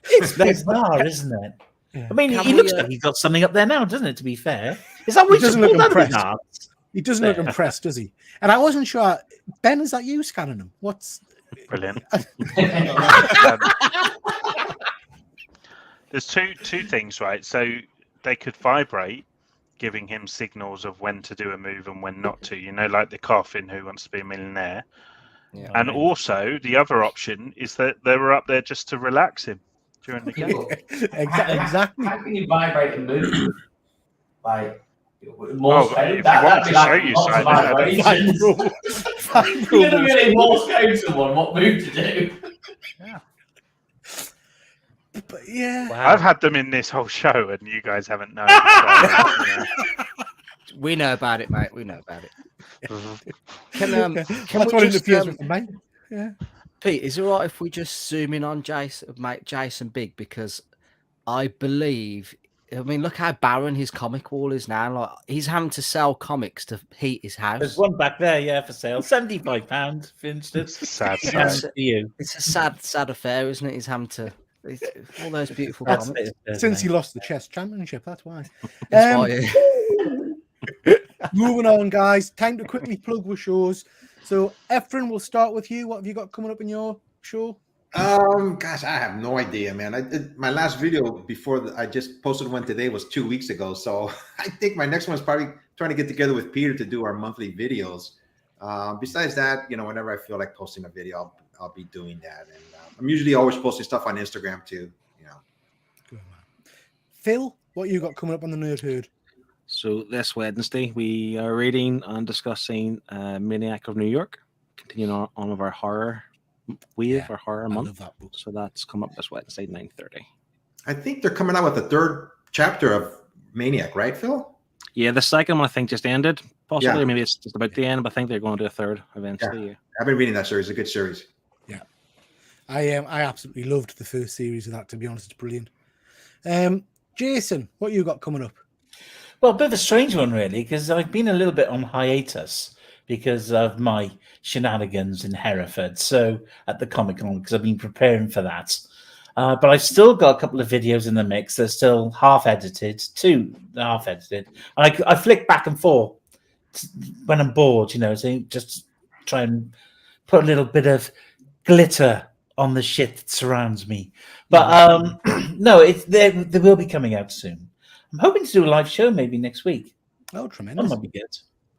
It's bizarre, isn't it? Yeah. I mean, Can he we, looks like he's got something up there now, doesn't it? To be fair, is that He what you doesn't just look pulled out of his impressed. arse? He doesn't look There. impressed, does he? And I wasn't sure. Ben, is that you scanning him? What's Brilliant. There's two things, right? So they could vibrate, giving him signals of when to do a move and when not to. You know, like the cough in Who Wants to Be a Millionaire. Yeah. And also, the other option is that they were up there just to relax him during the game. exactly? How can you vibrate and move? Like Morse code? If you want me to show you lots of something, vibrations. You're going to be in Morse code someone what move to do. But yeah, Wow. I've had them in this whole show, and you guys haven't known. So, We know about it, mate. We know about it. Can that's we what just, interferes with the mate. Yeah. Pete, is it all right if we just zoom in on Jason Big? Because I believe, I mean, look how barren his comic wall is now. Like, he's having to sell comics to heat his house. There's one back there, yeah, for sale, £75, for instance. it's sad. Yes. For you. It's a sad affair, isn't it? He's having to all those beautiful That's comics. it, Since he mate. lost the chess championship, that's why. That's why, Moving on, guys. Time to quickly plug with shows. So, Efren, we'll start with you. What have you got coming up in your show? Gosh, I have no idea, man. I did my last video before I just posted one today was 2 weeks ago. So I think my next one is probably trying to get together with Peter to do our monthly videos. Besides that, whenever I feel like posting a video, I'll be doing that. And I'm usually always posting stuff on Instagram too. Good man. Phil, what you got coming up on the Nerd Herd? So this Wednesday, we are reading and discussing Maniac of New York, continuing on with our horror wave, our horror I month. love that book. So that's come up this Wednesday, 9:30. I think they're coming out with the third chapter of Maniac, right, Phil? Yeah, the second one I think just ended. Possibly, Yeah. maybe it's just about the end, but I think they're going to do a third eventually. Yeah. I've been reading that series. It's a good series. I absolutely loved the first series of that, to be honest. It's brilliant. Jason, what you got coming up? Well, a bit of a strange one, really, because I've been a little bit on hiatus because of my shenanigans in Hereford. So at the Comic Con, because I've been preparing for that. But I've still got a couple of videos in the mix. They're still half-edited, two half-edited. And I flick back and forth when I'm bored, so just try and put a little bit of glitter on the shit that surrounds me. But no, they will be coming out soon. I'm hoping to do a live show maybe next week. Oh, That tremendous. might be good.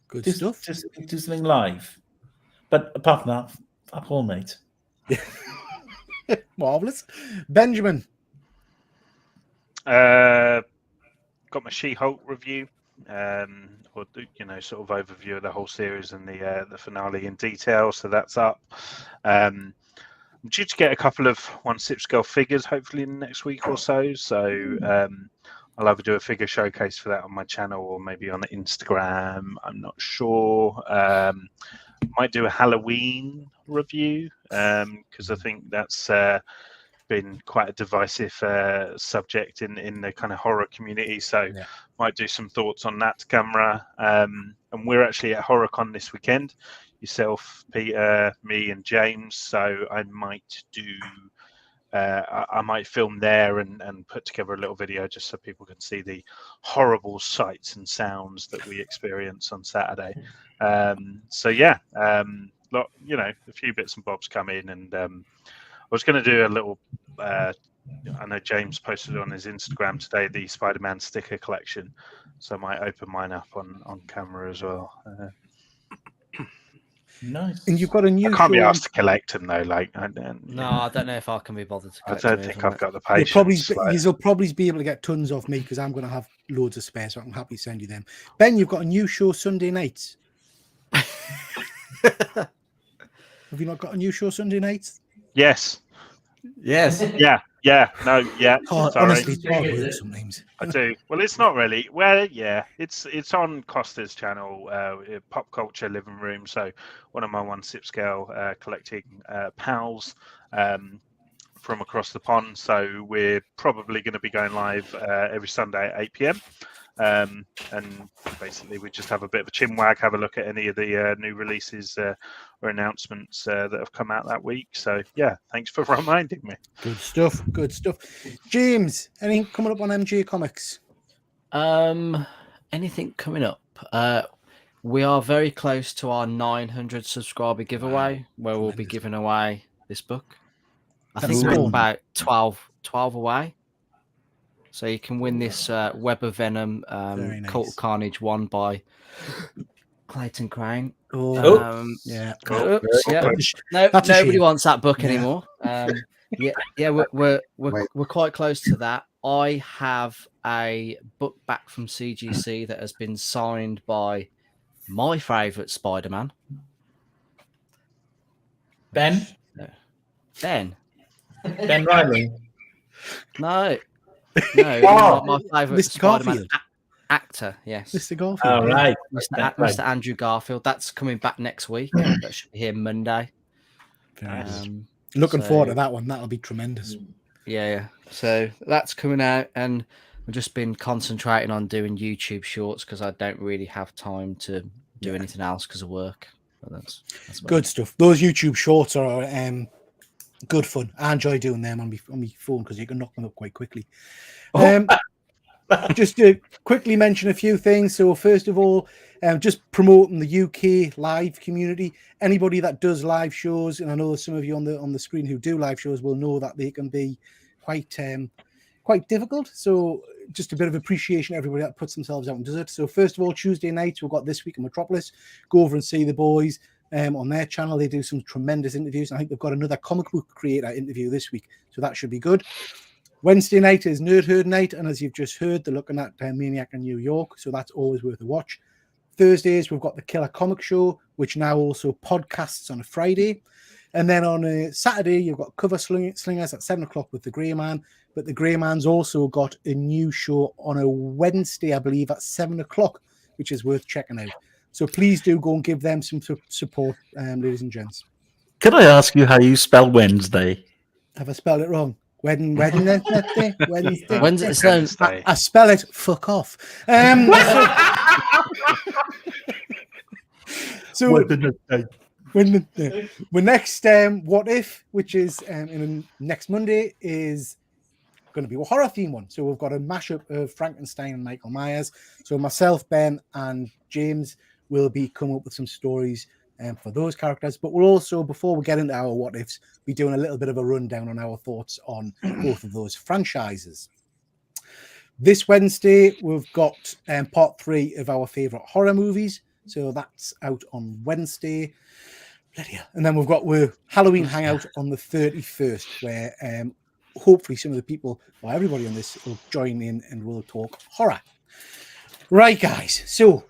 Good Do stuff. Just do something live. But apart from that, fuck all, mate. Marvelous. Benjamin. Got my She-Hulk review, or sort of overview of the whole series and the finale in detail. So that's up. I'm due to get a couple of 1/6 scale figures hopefully in the next week or so. So I'll either do a figure showcase for that on my channel or maybe on Instagram. I'm not sure. Might do a Halloween review because I think that's been quite a divisive subject in the kind of horror community. So might do some thoughts on that to camera. And we're actually at HorrorCon this weekend. Yourself, Peter, me, and James. So I might do. I might film there and put together a little video just so people can see the horrible sights and sounds that we experience on Saturday. So yeah, a few bits and bobs come in, and I was going to do a little. I know James posted on his Instagram today the Spider-Man sticker collection, so I might open mine up on camera as well. Nice. And you've got a new I can't be show. asked to collect them though. Like, no, I don't know if I can be bothered to I collect don't them think either, I've got the You'll patience. probably be able to get tons off me because I'm going to have loads of spare, so I'm happy to send you them. Ben, you've got a new show Sunday nights. Have you not got a new show Sunday nights? Yes. Yes. Yeah. No. Yeah. Oh, Sorry. honestly, it's hard work sometimes. I do. Well, it's not really. Well, yeah, it's on Costa's channel, Pop Culture Living Room. So one of my 1/6 scale collecting pals from across the pond. So we're probably going to be going live every Sunday at 8 p.m. And basically, we just have a bit of a chinwag, have a look at any of the new releases or announcements that have come out that week. So, yeah, thanks for reminding me. Good stuff. Good stuff. James, anything coming up on MJ Comics? Anything coming up? We are very close to our 900 subscriber giveaway, where we'll be Tremendous. giving away this book. I That's think we're cool. about 12 away. So you can win this Web of Venom Very nice. Cult of Carnage 1 by Clayton Crane. Oh, yeah. Oops, yeah. That's a Nobody shame. wants that book Yeah. anymore. We're quite close to that. I have a book back from CGC that has been signed by my favourite Spider-Man, Ben Riley. No, Oh, my favourite Mr. Spider-Man Garfield. actor. Yes, Mr. Garfield. Oh, right. Mr. Andrew Garfield. That's coming back next week. That should be here Monday. Very nice. Um, Looking so- forward to that one. That'll be tremendous. Yeah. So that's coming out, and I've just been concentrating on doing YouTube shorts because I don't really have time to do anything else because of work. But that's about Good it. stuff. Those YouTube shorts are good fun. I enjoy doing them on my phone because you can knock them up quite quickly. Just to quickly mention a few things. So first of all, just promoting the UK live community. Anybody that does live shows, and I know some of you on the screen who do live shows will know that they can be quite difficult. So just a bit of appreciation to everybody that puts themselves out and does it. So first of all, Tuesday nights we've got This Week in Metropolis. Go over and see the boys on their channel. They do some tremendous interviews. I think they've got another comic book creator interview this week, so that should be good. Wednesday night is Nerd Herd night, and as you've just heard, they're looking at Maniac in New York, so that's always worth a watch. Thursdays, we've got the Killer Comic Show, which now also podcasts on a Friday. And then on a Saturday, you've got Cover Slingers at 7 o'clock with the Grey Man. But the Grey Man's also got a new show on a Wednesday, I believe, at 7 o'clock, which is worth checking out. So please do go and give them some support, ladies and gents. Can I ask you how you spell Wednesday? Have I spelled it wrong? Wednesday. Wednesday. I spell it fuck off. So when next What If, which is in next Monday, is going to be a horror theme one. So we've got a mashup of Frankenstein and Michael Myers. So myself, Ben, and James will be coming up with some stories for those characters. But we'll also, before we get into our What Ifs, be doing a little bit of a rundown on our thoughts on both of those franchises. This Wednesday, we've got part 3 of our favourite horror movies. So that's out on Wednesday. Bloody hell. And then we've got Halloween Hangout on the 31st, where hopefully some of the people, or everybody on this, will join in and we'll talk horror. Right, guys. So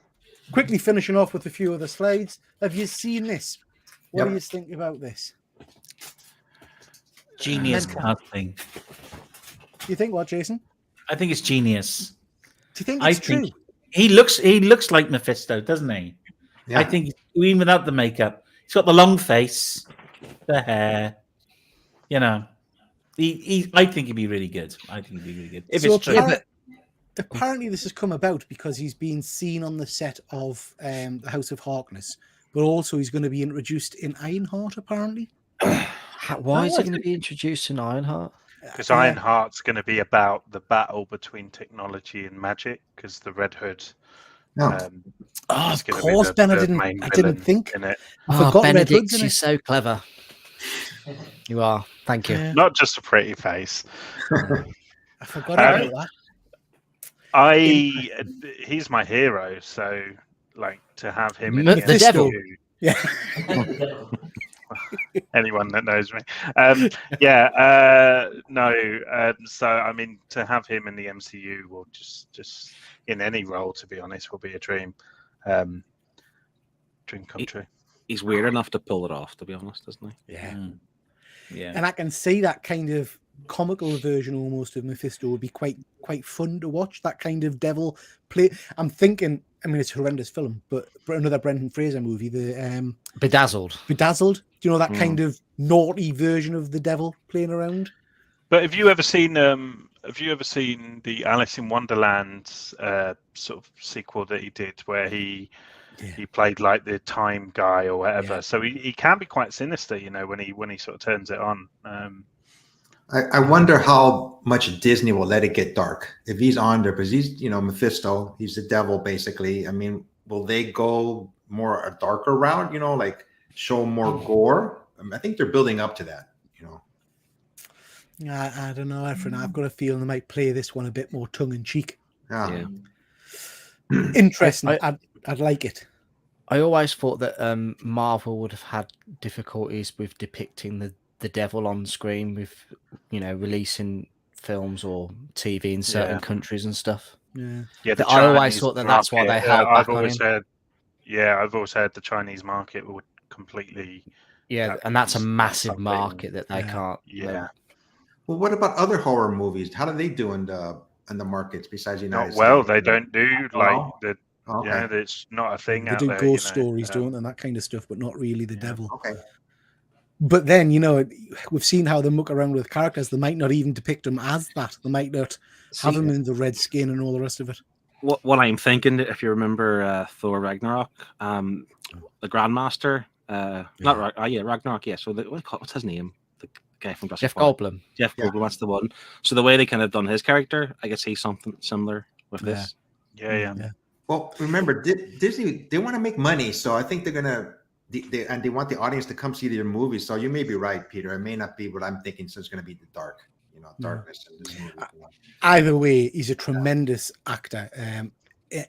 quickly finishing off with a few other slides. Have you seen this? What do you think about this? Genius casting. You think what, Jason? I think it's genius. Do you think it's true? He looks like Mephisto, doesn't he? Yeah. I think even without the makeup, he's got the long face, the hair. You know, I think he'd be really good. If So it's true. apparently this has come about because he's been seen on the set of the House of Harkness, but also he's going to be introduced in Ironheart, apparently. Why is he going to be introduced in Ironheart? Because Ironheart's going to be about the battle between technology and magic, because the Red Hood. No. Of course, Ben. I didn't think. In it. I forgot Red Benedict, Hood's in you're it. so clever. You are. Thank you. Not just a pretty face. I forgot about that. He's my hero, so like to have him in The the devil. MCU, Yeah. anyone that knows me. So I mean, to have him in the MCU will just in any role, to be honest, will be a dream. Dream come true. He's weird enough to pull it off, to be honest, isn't he? Yeah. And I can see that kind of comical version almost of Mephisto would be quite fun to watch. That kind of devil play. I'm thinking, I mean, it's a horrendous film, but another Brendan Fraser movie, the Bedazzled. Bedazzled. Do you know that kind of naughty version of the devil playing around? But have you ever seen Have you ever seen the Alice in Wonderland sort of sequel that he did, where he played like the time guy or whatever? Yeah. So he can be quite sinister, you know, when he sort of turns it on. I wonder how much Disney will let it get dark if he's on there, because he's, you know, Mephisto, he's the devil basically. I mean, will they go more a darker route, you know, like show more gore? I think they're building up to that, you know. I don't know, Efren. I've got a feeling they might play this one a bit more tongue in cheek. Yeah. Interesting. I'd like it. I always thought that Marvel would have had difficulties with depicting the devil on screen with, you know, releasing films or TV in certain countries and stuff. Yeah. I always thought that's why they held back on him. I've always heard the Chinese market would completely. Yeah, and that's a massive market that they can't. Yeah. Well, what about other horror movies? How do they do in the markets besides the United States? Well, they don't do like the. Okay. Yeah, it's not a thing. They out do there, ghost you know, stories, don't they, and that kind of stuff, but not really the devil. Okay. But then, you know, we've seen how they muck around with characters. They might not even depict them as that. They might not have them in the red skin and all the rest of it. What I'm thinking, if you remember Thor Ragnarok, the Grandmaster, Ragnarok, yeah. So what's his name? The guy from Jeff Goldblum. Jeff Goldblum, that's the one. So the way they kind of done his character, I could see something similar with this. Yeah. Well, remember, Disney, they want to make money, so I think they're gonna. They want the audience to come see their movies. So you may be right, Peter. It may not be what I'm thinking. So it's going to be the darkness in this movie. Either way, he's a tremendous actor, and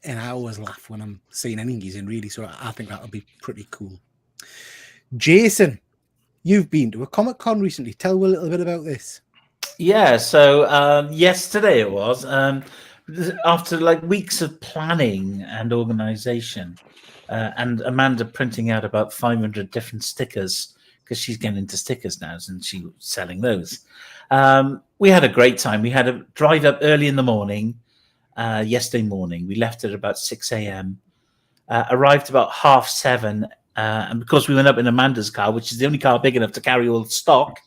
I always laugh when I'm seeing anything he's in, really. So I think that'll be pretty cool. Jason, you've been to a Comic-Con recently. Tell us a little bit about this. Yeah, so yesterday it was. After like weeks of planning and organization, and Amanda printing out about 500 different stickers, because she's getting into stickers now and she's selling those. We had a great time. We had a drive up early in the morning, yesterday morning. We left at about 6 a.m., arrived about 7:30. And because we went up in Amanda's car, which is the only car big enough to carry all the stock,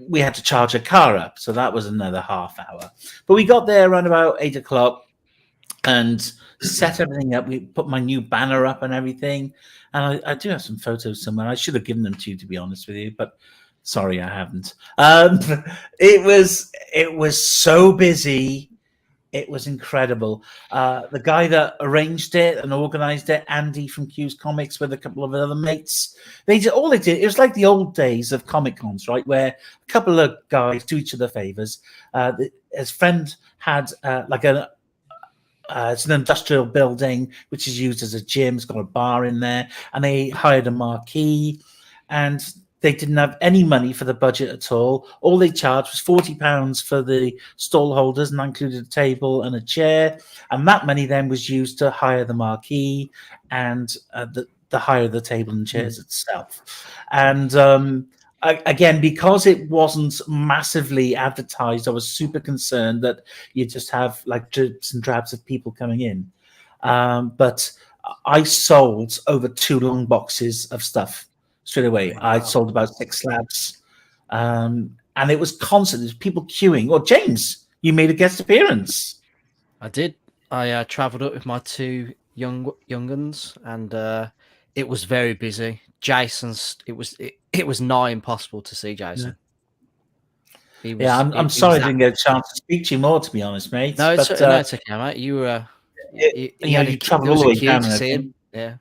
we had to charge a car up. So that was another half hour. But we got there around about 8 o'clock and set everything up. We put my new banner up and everything. And I do have some photos somewhere. I should have given them to you, to be honest with you, but sorry, I haven't. It was so busy. It was incredible. The guy that arranged it and organized it, Andy from Q's Comics, with a couple of other mates, they did. It was like the old days of Comic Cons, right? Where a couple of guys do each other favors. His friend had it's an industrial building which is used as a gym. It's got a bar in there, and they hired a marquee, and they didn't have any money for the budget at all. All they charged was £40 for the stall holders, and that included a table and a chair. And that money then was used to hire the marquee and the hire of the table and chairs itself. And again, because it wasn't massively advertised, I was super concerned that you just have like dribs and drabs of people coming in. But I sold over 2 long boxes of stuff straight away. Wow. I sold about 6 slabs. And it was constant. There's people queuing. Well, James, you made a guest appearance. I did. I travelled up with my 2 young uns, and it was very busy. Jason's. It was nigh impossible to see Jason. Yeah, I'm sorry I didn't get a chance to speak to you more, to be honest, mate. No, it's okay, mate. You were. You travelled all the way down to see him. Yeah.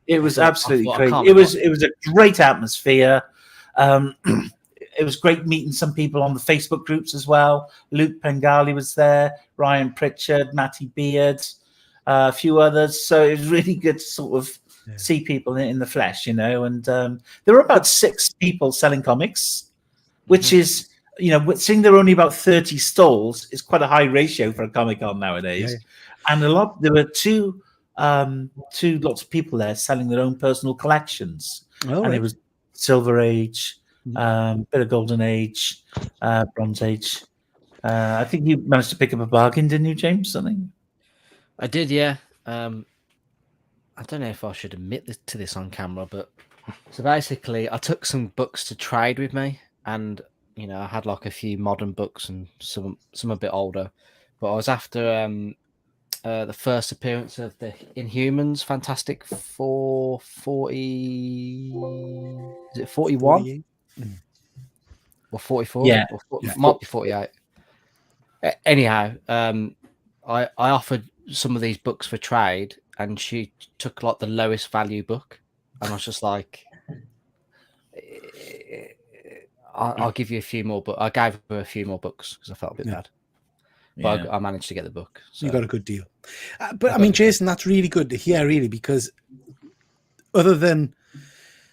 It was absolutely great. It was a great atmosphere. It was great meeting some people on the Facebook groups as well. Luke Pengali was there, Ryan Pritchard, Matty Beard, a few others. So it was really good to sort of see people in the flesh, you know. And there were about 6 people selling comics, which is, you know, seeing there were only about 30 stalls is quite a high ratio for a Comic-Con nowadays. Yeah. And there were two lots of people there selling their own personal collections. And it was Silver Age, bit of Golden Age, Bronze Age. I think you managed to pick up a bargain, didn't you, James? Something? I did, yeah. I don't know if I should admit to this on camera, but so basically I took some books to trade with me, and I had like a few modern books and some a bit older, but I was after the first appearance of the Inhumans, Fantastic Four 40. Is it 41 48. or 44? Yeah. Or Yeah. might be 48. Anyhow, I offered some of these books for trade, and she took like the lowest value book, and I was just like, I'll give you a few more, but I gave her a few more books because I felt a bit bad. But Yeah. I managed to get the book. So. You got a good deal. But I mean, Jason, that's really good to hear, really, because other than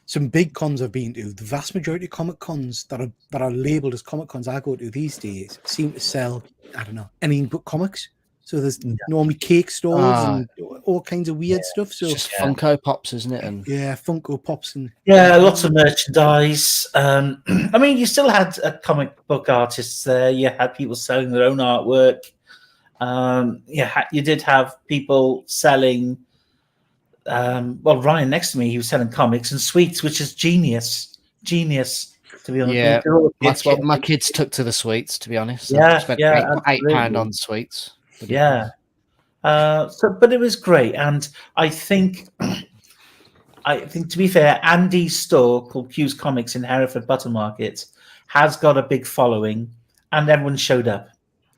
some big cons I've been to, the vast majority of comic cons that are labeled as comic cons I go to these days seem to sell, I don't know, anything but comics. So there's normally cake stores and all kinds of weird stuff. So it's just Funko Pops, isn't it? And Funko Pops and lots of merchandise. I mean, you still had comic book artists there. You had people selling their own artwork. You did have people selling. Ryan next to me, he was selling comics and sweets, which is genius. To be honest, yeah, that's what my kids took to the sweets. To be honest, yeah, spent yeah, £8 on sweets. Yeah. But it was great, and I think to be fair, Andy's store called Hugh's Comics in Hereford Buttermarket has got a big following, and everyone showed up.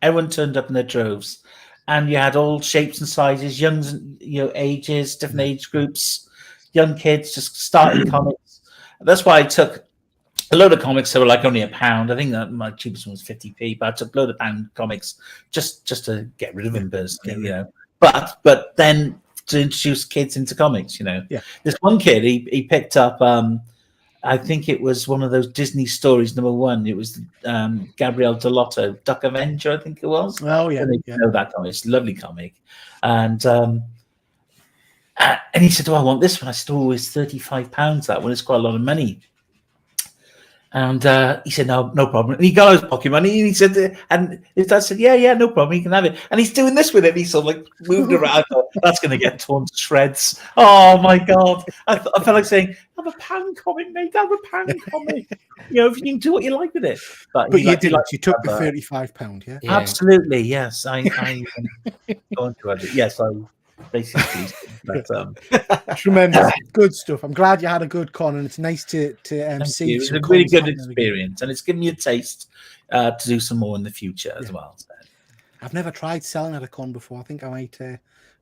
Everyone turned up in their droves, and you had all shapes and sizes, young, ages, different age groups, young kids just starting comics. That's why I took a load of comics that were like only £1. I think that my cheapest one was 50p, but I took a load of pound comics just to get rid of them personally, But then to introduce kids into comics, This one kid, he picked up, I think it was one of those Disney stories, #1. It was Gabrielle Delotto, Duck Avenger, I think it was. Oh yeah, know that comic. It's a lovely comic, and he said, "Oh, I want this one." I said, "Oh, it's £35. That one. It's quite a lot of money." And he said, no problem. And he got his pocket money, and he said, and his dad said, yeah, no problem, you can have it. And he's doing this with it. He's sort of like moved around. That's going to get torn to shreds. Oh my God. I felt like saying, have a pound comic, mate, have a pound comic. If you can do what you like with it. But you didn't. You took the £35, yeah? Absolutely, yes. I go on to it. Yes, I basically. But, tremendous, good stuff. I'm glad you had a good con, and it's nice to see. It was a really good experience, and it's given me a taste to do some more in the future as well. So. I've never tried selling at a con before. I think I might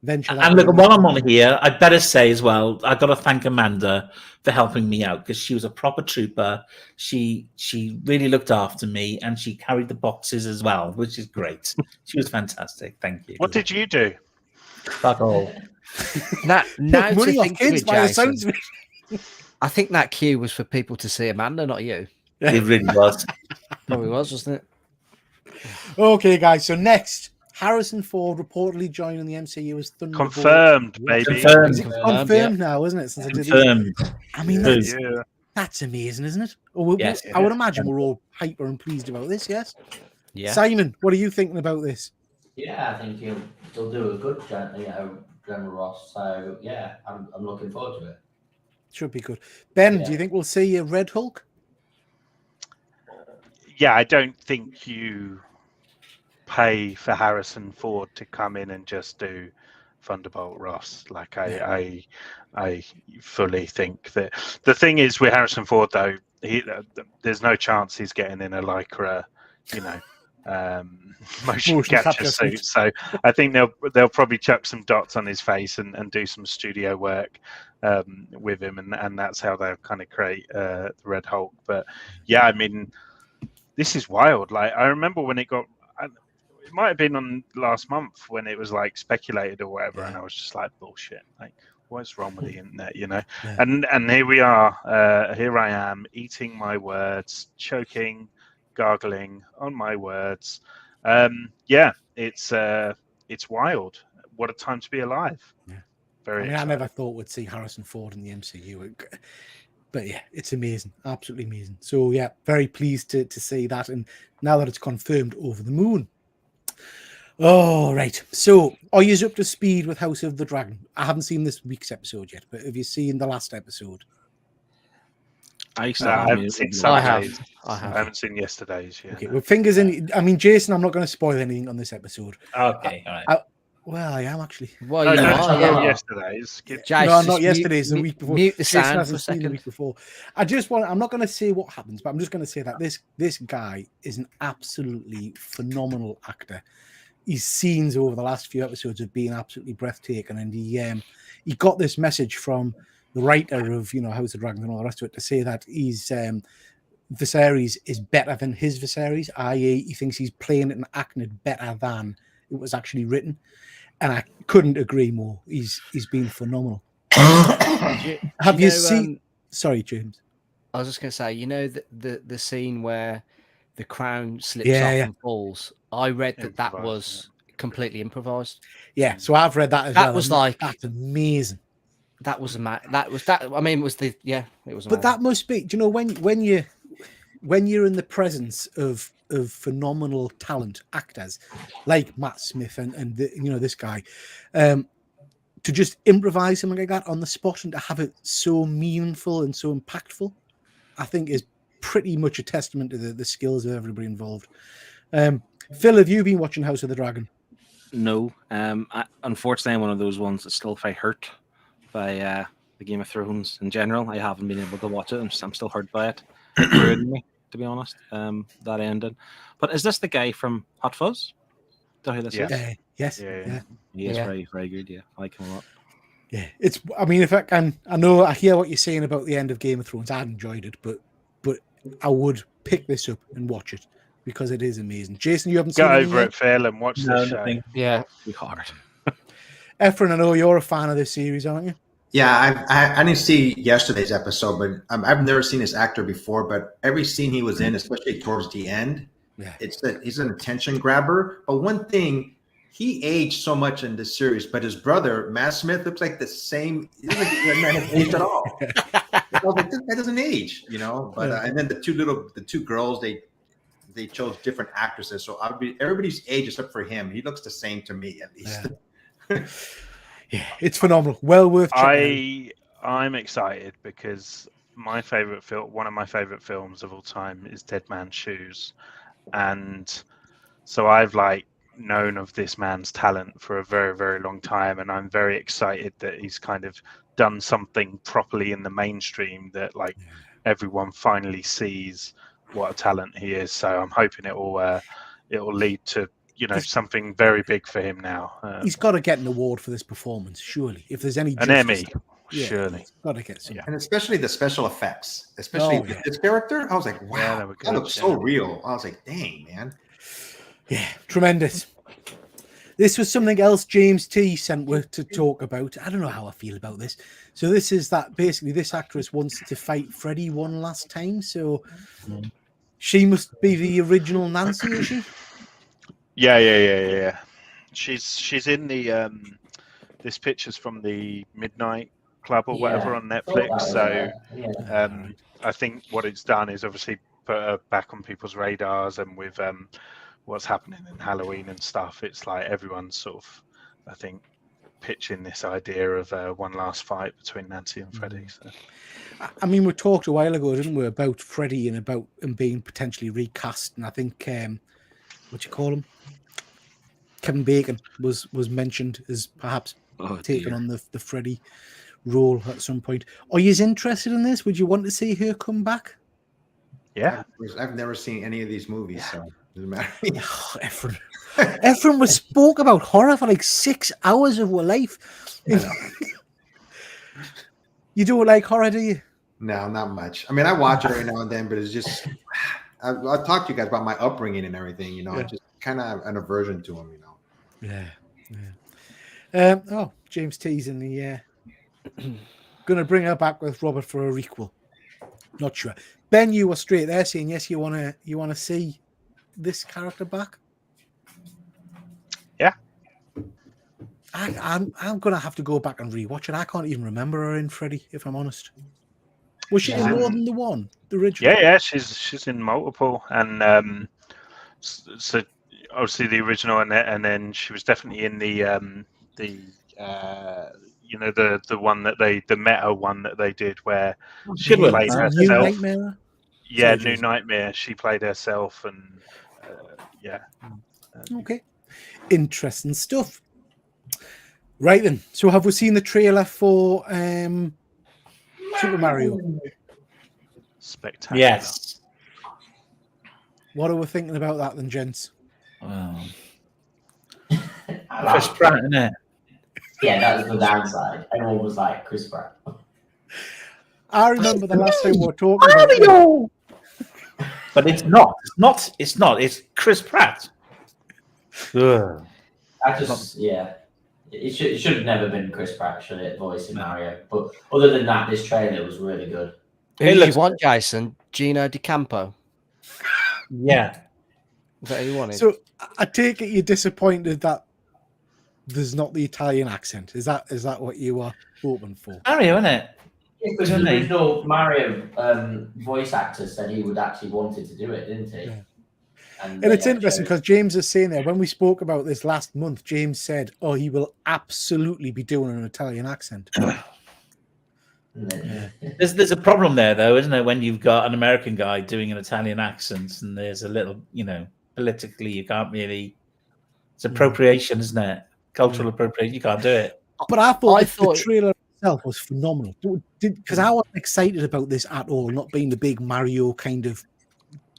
venture. And look, while I'm on here, I'd better say as well, I've got to thank Amanda for helping me out, because she was a proper trooper. She really looked after me, and she carried the boxes as well, which is great. She was fantastic. Thank you. What did you do? Fuck all. Now to money off think kids of it, by the Jason, sounds of it. I think that queue was for people to see Amanda, not you. It really was. Probably was, wasn't it? Okay, guys. So next, Harrison Ford reportedly joining the MCU as Thunderbolt. Confirmed, baby. Confirmed now, isn't it? Since Confirmed. I mean, that's amazing, isn't it? Yes. I would imagine we're all hyper and pleased about this. Yes. Yeah. Simon, what are you thinking about this? Yeah, I think he'll do a good, General Ross. So yeah, I'm looking forward to it. Should be good. Ben, do you think we'll see a Red Hulk? Yeah, I don't think you pay for Harrison Ford to come in and just do Thunderbolt Ross. Like I fully think that the thing is with Harrison Ford though, there's no chance he's getting in a Lycra, motion capture suit. So I think they'll probably chuck some dots on his face and do some studio work with him, and that's how they'll kind of create the Red Hulk. But yeah, I mean, this is wild. Like I remember when it might have been on last month when it was like speculated or whatever, and I was just like, bullshit. Like, what's wrong with the internet, Yeah. And here we are. Here I am eating my words, choking, gargling on my words. It's wild. What a time to be alive. Yeah. Very. I never thought we'd see Harrison Ford in the MCU, but yeah, it's amazing, absolutely amazing. So yeah, very pleased to see that, and now that it's confirmed, over the moon. All right. So, are you up to speed with House of the Dragon? I haven't seen this week's episode yet, but have you seen the last episode? I haven't seen some. I have. I I have. haven't seen yesterday's yet. Okay, no. with fingers in. I mean, Jason, I'm not going to spoil anything on this episode. Okay, all right. Well, I am actually. Well, No, you don't are. spoil Yeah. yesterday's. Jace, No, just not yesterday's. The week before. Mute the Jason sound hasn't for a seen the second. week before. I'm not going to say what happens, but I'm just going to say that this guy is an absolutely phenomenal actor. His scenes over the last few episodes have been absolutely breathtaking, and he got this message from the writer of House of Dragons and all the rest of it to say that he's Viserys is better than his Viserys, i.e., he thinks he's playing it and acting it better than it was actually written, and I couldn't agree more. He's been phenomenal. Have you seen? Sorry, James. I was just going to say, the scene where the crown slips Yeah, off yeah. and falls. I read that Improvised, was completely improvised. Yeah, so I've read that as That well. was and like- that's amazing. That was that. I mean, it was it was. But that must be, do you know, when you're in the presence of phenomenal talent actors like Matt Smith and this guy, to just improvise something like that on the spot and to have it so meaningful and so impactful, I think is pretty much a testament to the skills of everybody involved. Phil, have you been watching House of the Dragon? No, unfortunately, I'm one of those ones that's still very hurt by the Game of Thrones in general. I haven't been able to watch it. I'm still hurt by it. It ruined me, to be honest. That ended. But is this the guy from Hot Fuzz? Is that who this Yes. is? Yes. Yeah. He is Yeah. very, very good. Yeah, I like him a lot. Yeah, it's. I mean, if I can, I hear what you're saying about the end of Game of Thrones. I enjoyed it, but I would pick this up and watch it because it is amazing. Jason, you haven't seen Get it over yet? it, Phil, and watch No, this show. nothing. Yeah. Be hard. Efren, I know you're a fan of this series, aren't you? Yeah, I didn't see yesterday's episode, but I've never seen this actor before. But every scene he was in, especially towards the end, Yeah. he's an attention grabber. But one thing, he aged so much in this series, but his brother Matt Smith looks like the same. He doesn't have aged at all. I was like, this guy doesn't age, But and then the two girls, they chose different actresses, so everybody's age except for him. He looks the same to me, at least. Yeah, it's phenomenal. Well worth checking out. I'm excited because one of my favorite films of all time is Dead Man's Shoes, and so I've known of this man's talent for a very, very long time, and I'm very excited that he's kind of done something properly in the mainstream that everyone finally sees what a talent he is. So I'm hoping it will lead to something very big for him now. He's got to get an award for this performance, surely. If there's any An justice, Emmy, surely. he's got to get some. Yeah. And especially the special effects, especially with this character, I was like, wow, Yeah, they were that good, looks so yeah. real. I was like, dang, man. Yeah, tremendous. This was something else James T sent to talk about. I don't know how I feel about this. So this is that basically this actress wants to fight Freddy one last time. So she must be the original Nancy, is she? Yeah. She's in the this picture's from the Midnight Club or whatever on Netflix. So I think what it's done is obviously put her back on people's radars, and with what's happening in Halloween and stuff, it's like everyone's sort of, I think, pitching this idea of one last fight between Nancy and Freddy. So. I mean, we talked a while ago, didn't we, about Freddy and about him being potentially recast. And I think, what do you call him? Kevin Bacon was mentioned as perhaps taking on the Freddy role at some point. Are you interested in this? Would you want to see her come back? Yeah. I've never seen any of these movies, so it doesn't matter. Oh, Efren was spoke about horror for 6 hours of our life. You don't like horror, do you? No, not much. I mean, I watch it every now and then, but it's just I'll talk to you guys about my upbringing and everything. Just kind of an aversion to them. Yeah. James T's in the going to bring her back with Robert for a requel. Not sure. Ben, you were straight there saying yes. You want to see this character back? Yeah. I'm going to have to go back and rewatch it. I can't even remember her in Freddy, if I'm honest. Was she in more than the one? The original? Yeah. She's in multiple, and so obviously the original, and then she was definitely in the one that the meta one that they did where she Good one. played New herself. Nightmare? Yeah, Sorry, New Jason. Nightmare. She played herself, and yeah. Okay. Interesting stuff. Right then. So have we seen the trailer for Super Mario? Spectacular. Yes. What are we thinking about that then, gents? Wow. I like Chris it. Pratt, isn't it? Yeah, that was the downside. Everyone was like Chris Pratt. I remember the last time we were talking about this. Mario! But it's not. It's not. It's Chris Pratt. Ugh. I just, yeah. It should have never been Chris Pratt, should it, voicing Mario? But other than that, this trailer was really good. Who It did looks- you want, Jason? Gino DiCampo? Yeah. Is that who you wanted? So I take it you're disappointed that there's not the Italian accent. Is that what you were hoping for? Mario, isn't it? Because the original Mario voice actor said he would actually wanted to do it, didn't he? Yeah. And it's interesting because James is saying there, when we spoke about this last month, James said, oh, he will absolutely be doing an Italian accent. There's a problem there, though, isn't there? When you've got an American guy doing an Italian accent, and there's a little, politically, you can't really. It's appropriation, isn't it? Cultural appropriation. You can't do it. But I thought the trailer itself was phenomenal because I wasn't excited about this at all, not being the big Mario kind of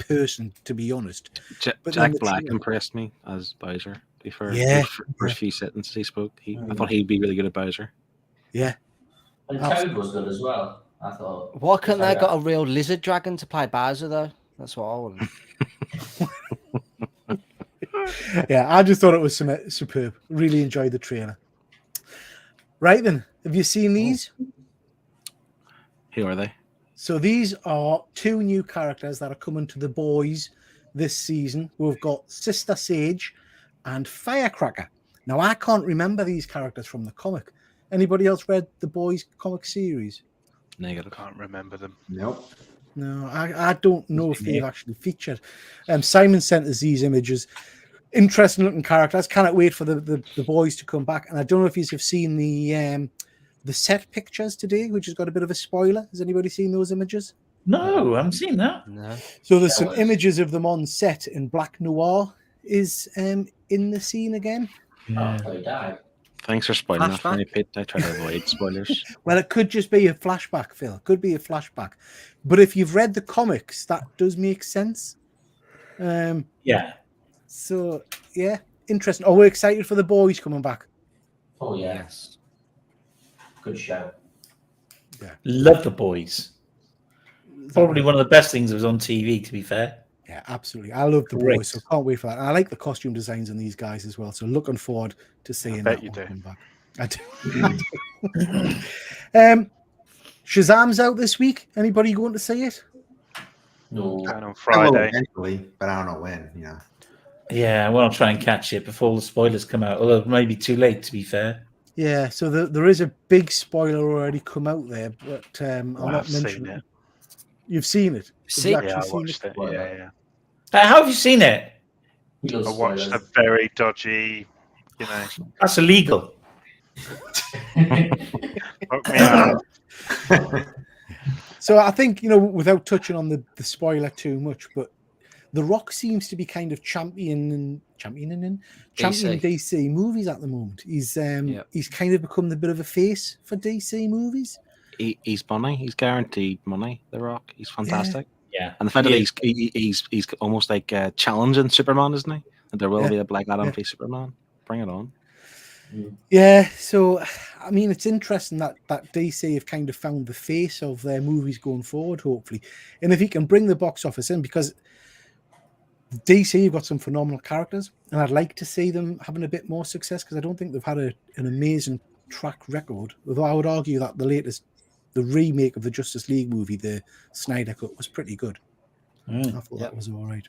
person, to be honest. But Jack Black impressed me as Bowser. To be fair, Yeah. first few sentences he spoke, I thought he'd be really good at Bowser. Yeah. And Toad was good as well, I thought. Why couldn't they got a real lizard dragon to play Bowser, though? That's what I wanted. Yeah, I just thought it was superb. Really enjoyed the trailer. Right then, have you seen these? Who are they? So these are two new characters that are coming to The Boys this season. We've got Sister Sage and Firecracker. Now, I can't remember these characters from the comic. Anybody else read The Boys comic series? Negative. Can't remember them. Nope. No, I don't know if they've actually featured. Simon sent us these images. Interesting looking characters. Cannot wait for the boys to come back. And I don't know if you've seen the set pictures today, which has got a bit of a spoiler. Has anybody seen those images? No, I haven't seen that. No. So there's some images of them on set, and Black Noir is in the scene again. Oh, he died. Thanks for spoiling that for me, Flashback? Pete. I try to avoid spoilers. Well, it could just be a flashback, Phil. It could be a flashback. But if you've read the comics, that does make sense. Yeah. So, yeah, interesting. Are we excited for the boys coming back? Oh, yeah. Yes. Good show. Love The Boys. Probably one of the best things that was on TV, to be fair. Yeah, absolutely. I love the Great. boys, so can't wait for that. And I like the costume designs on these guys as well. So looking forward to seeing bet that you one do. come back. I do. Shazam's out this week. Anybody going to see it? No. Going on I will Friday. eventually, but I don't know when. Yeah, well, I'll try and catch it before the spoilers come out. Although it may be too late, to be fair. Yeah, so there is a big spoiler already come out there, but I'm I've not seen mentioning it. it. You've seen it? Have See- you Yeah, I actually seen watched it. Well, Yeah. How have you seen it? He loves I watched spoilers. a very dodgy, That's illegal. fuck me out. So I think, without touching on the spoiler too much, but The Rock seems to be kind of championing DC movies at the moment. He's kind of become the bit of a face for DC movies. He's money. He's guaranteed money. The Rock. He's fantastic. Yeah. And the fact that he's almost like challenging Superman, isn't he? And there will be a Black Adam v Superman. Bring it on. Yeah, so I mean, it's interesting that DC have kind of found the face of their movies going forward, hopefully, and if he can bring the box office in, because DC have got some phenomenal characters, and I'd like to see them having a bit more success because I don't think they've had an amazing track record. Although I would argue that the remake of the Justice League movie, the Snyder Cut, was pretty good. I thought that was all right.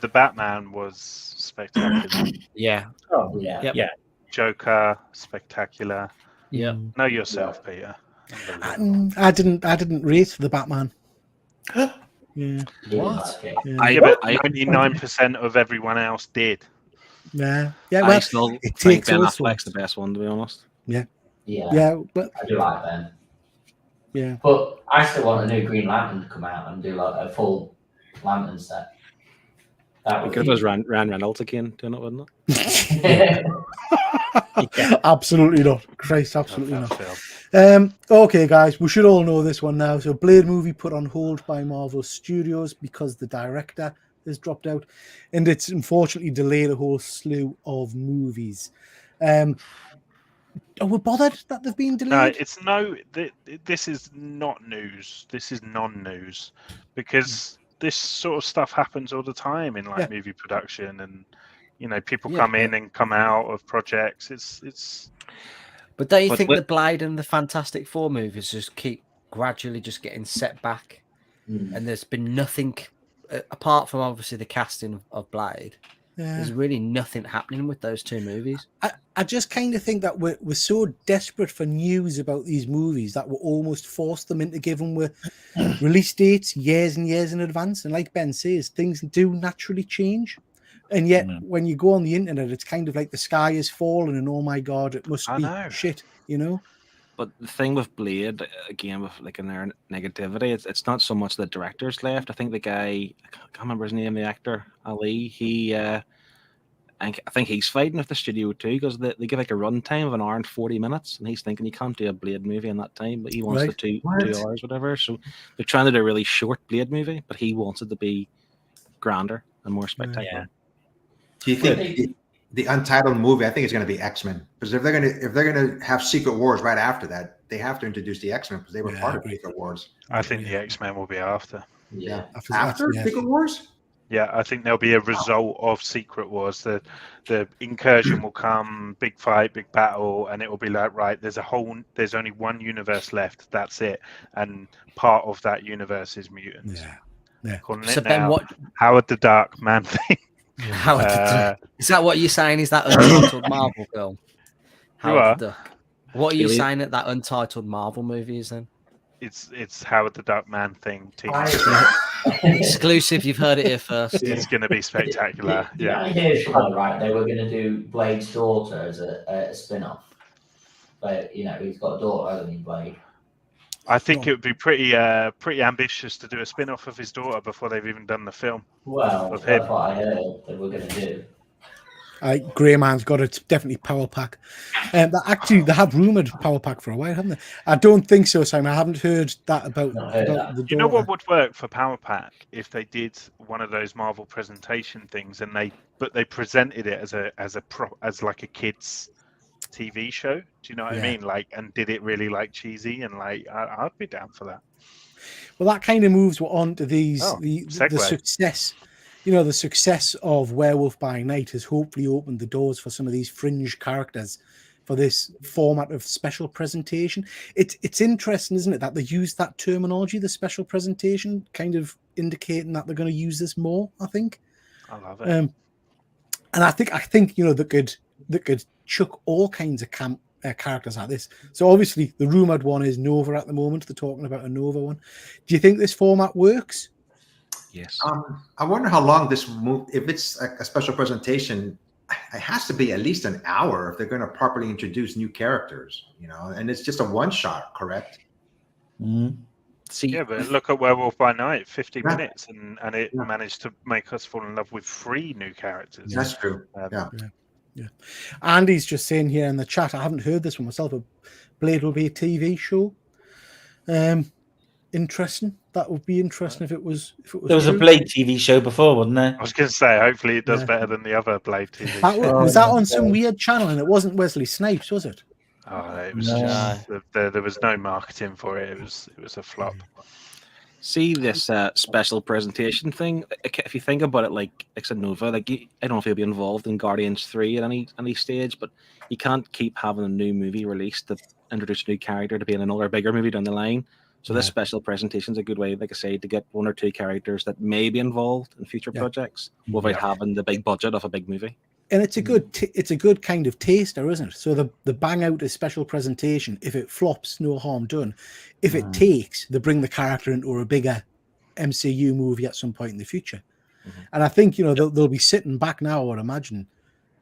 The Batman was spectacular. Yeah. Oh, yeah. Yep. Yeah. Joker, spectacular. Yeah. Know yourself, Peter. I didn't rate the Batman. Yeah. What? Yeah, but 99% of everyone else did. Yeah. I Well, still it think takes Ben us. Affleck's the best one, to be honest. Yeah, Yeah. but I do like Ben. Yeah. But I still want a new Green Lantern to come out and do like a full Lantern set. That would Because it was Ryan Reynolds again doing it, wasn't Yeah. Absolutely not. Christ, Love absolutely that not. film. Okay, guys, we should all know this one now. So, Blade movie put on hold by Marvel Studios because the director has dropped out, and it's unfortunately delayed a whole slew of movies. Are we bothered that they've been No, delayed? it's this is not news. This is non-news because this sort of stuff happens all the time in like Yeah. movie production, and you know, people Yeah, come but- in and come out of projects. It's But don't you But think what- the Blade and the Fantastic Four movies just keep gradually just getting set back, and there's been nothing apart from obviously the casting of Blade. Yeah. There's really nothing happening with those two movies. I just kind of think that we're so desperate for news about these movies that we're almost forced them into giving with release dates years and years in advance. And like Ben says, things do naturally change. And yet, when you go on the internet, it's kind of like the sky is falling, and oh my god, it must I be know. shit, you know? But the thing with Blade, again, with like in their negativity, it's not so much the director's left. I think the guy, I can't remember his name, the actor, Ali, I think he's fighting with the studio too, because they give like a run time of an hour and 40 minutes, and he's thinking he can't do a Blade movie in that time, but he wants the two hours, whatever. So they're trying to do a really short Blade movie, but he wants it to be grander and more spectacular. Do you think the Untitled movie? I think it's going to be X-Men, because if they're gonna have Secret Wars right after that, they have to introduce the X-Men because they were part of Secret Wars. I think the X-Men will be after. Yeah. After Secret Wars? Yeah, I think there'll be a result of Secret Wars. The incursion will come, big fight, big battle, and it will be like, right, there's only one universe left. That's it, and part of that universe is mutants. Yeah. Calling So it Ben, now, what Howard the Dark Man thing. is that? What you're saying? Is that Untitled Marvel film? Howard the Duck. What are you saying that Untitled Marvel movie is then? It's Howard the Dark Man thing. Exclusive. You've heard it here first. It's going to be spectacular. Yeah, I hear somewhere right. They were going to do Blade's daughter as a spin-off, but you know he's got a daughter, hasn't he, Blade? I think it would be pretty ambitious to do a spin-off of his daughter before they've even done the film. Well, of that's him. what I heard they were going to do. Grey Man's got it. Definitely Power Pack. They have rumored Power Pack for a while, haven't they? I don't think so, Simon. I haven't heard that about the daughter. You know what would work for Power Pack if they did one of those Marvel presentation things, and they presented it as like a kids TV show. Do you know what I mean? Like, and did it really like cheesy and like I'd be down for that. Well, that kind of moves on to the success. You know, the success of Werewolf by Night has hopefully opened the doors for some of these fringe characters for this format of special presentation. It's interesting, isn't it, that they use that terminology, the special presentation, kind of indicating that they're going to use this more. I think. I love it. And I think you know that could chuck all kinds of characters at this. So obviously the rumored one is Nova at the moment. They're talking about a Nova one. Do you think this format works? Yes. I wonder how long this if it's a special presentation, it has to be at least an hour if they're going to properly introduce new characters, you know, and it's just a one shot, correct? See, yeah, but look at Werewolf by Night, 50 minutes, and it managed to make us fall in love with 3 new characters. That's true. Yeah. Andy's just saying here in the chat, I haven't heard this one myself, but Blade will be a TV show. Interesting. That would be interesting if it was. There was a Blade TV show before, wasn't there? I was going to say, hopefully it does better than the other Blade TV show. Was that on some weird channel, and it wasn't Wesley Snipes, was it? Oh, it was just, there was no marketing for it. It was a flop. See this special presentation thing. If you think about it, like I said, Nova, I don't know if he'll be involved in Guardians 3 at any stage, but you can't keep having a new movie released to introduce a new character to be in another bigger movie down the line. So this special presentation is a good way, like I say, to get 1 or 2 characters that may be involved in future projects without having the big budget of a big movie. And it's a good kind of taster, isn't it? So the bang out a special presentation. If it flops, no harm done. If it takes, they bring the character into a bigger MCU movie at some point in the future. And I think, you know, they'll be sitting back now, I would imagine.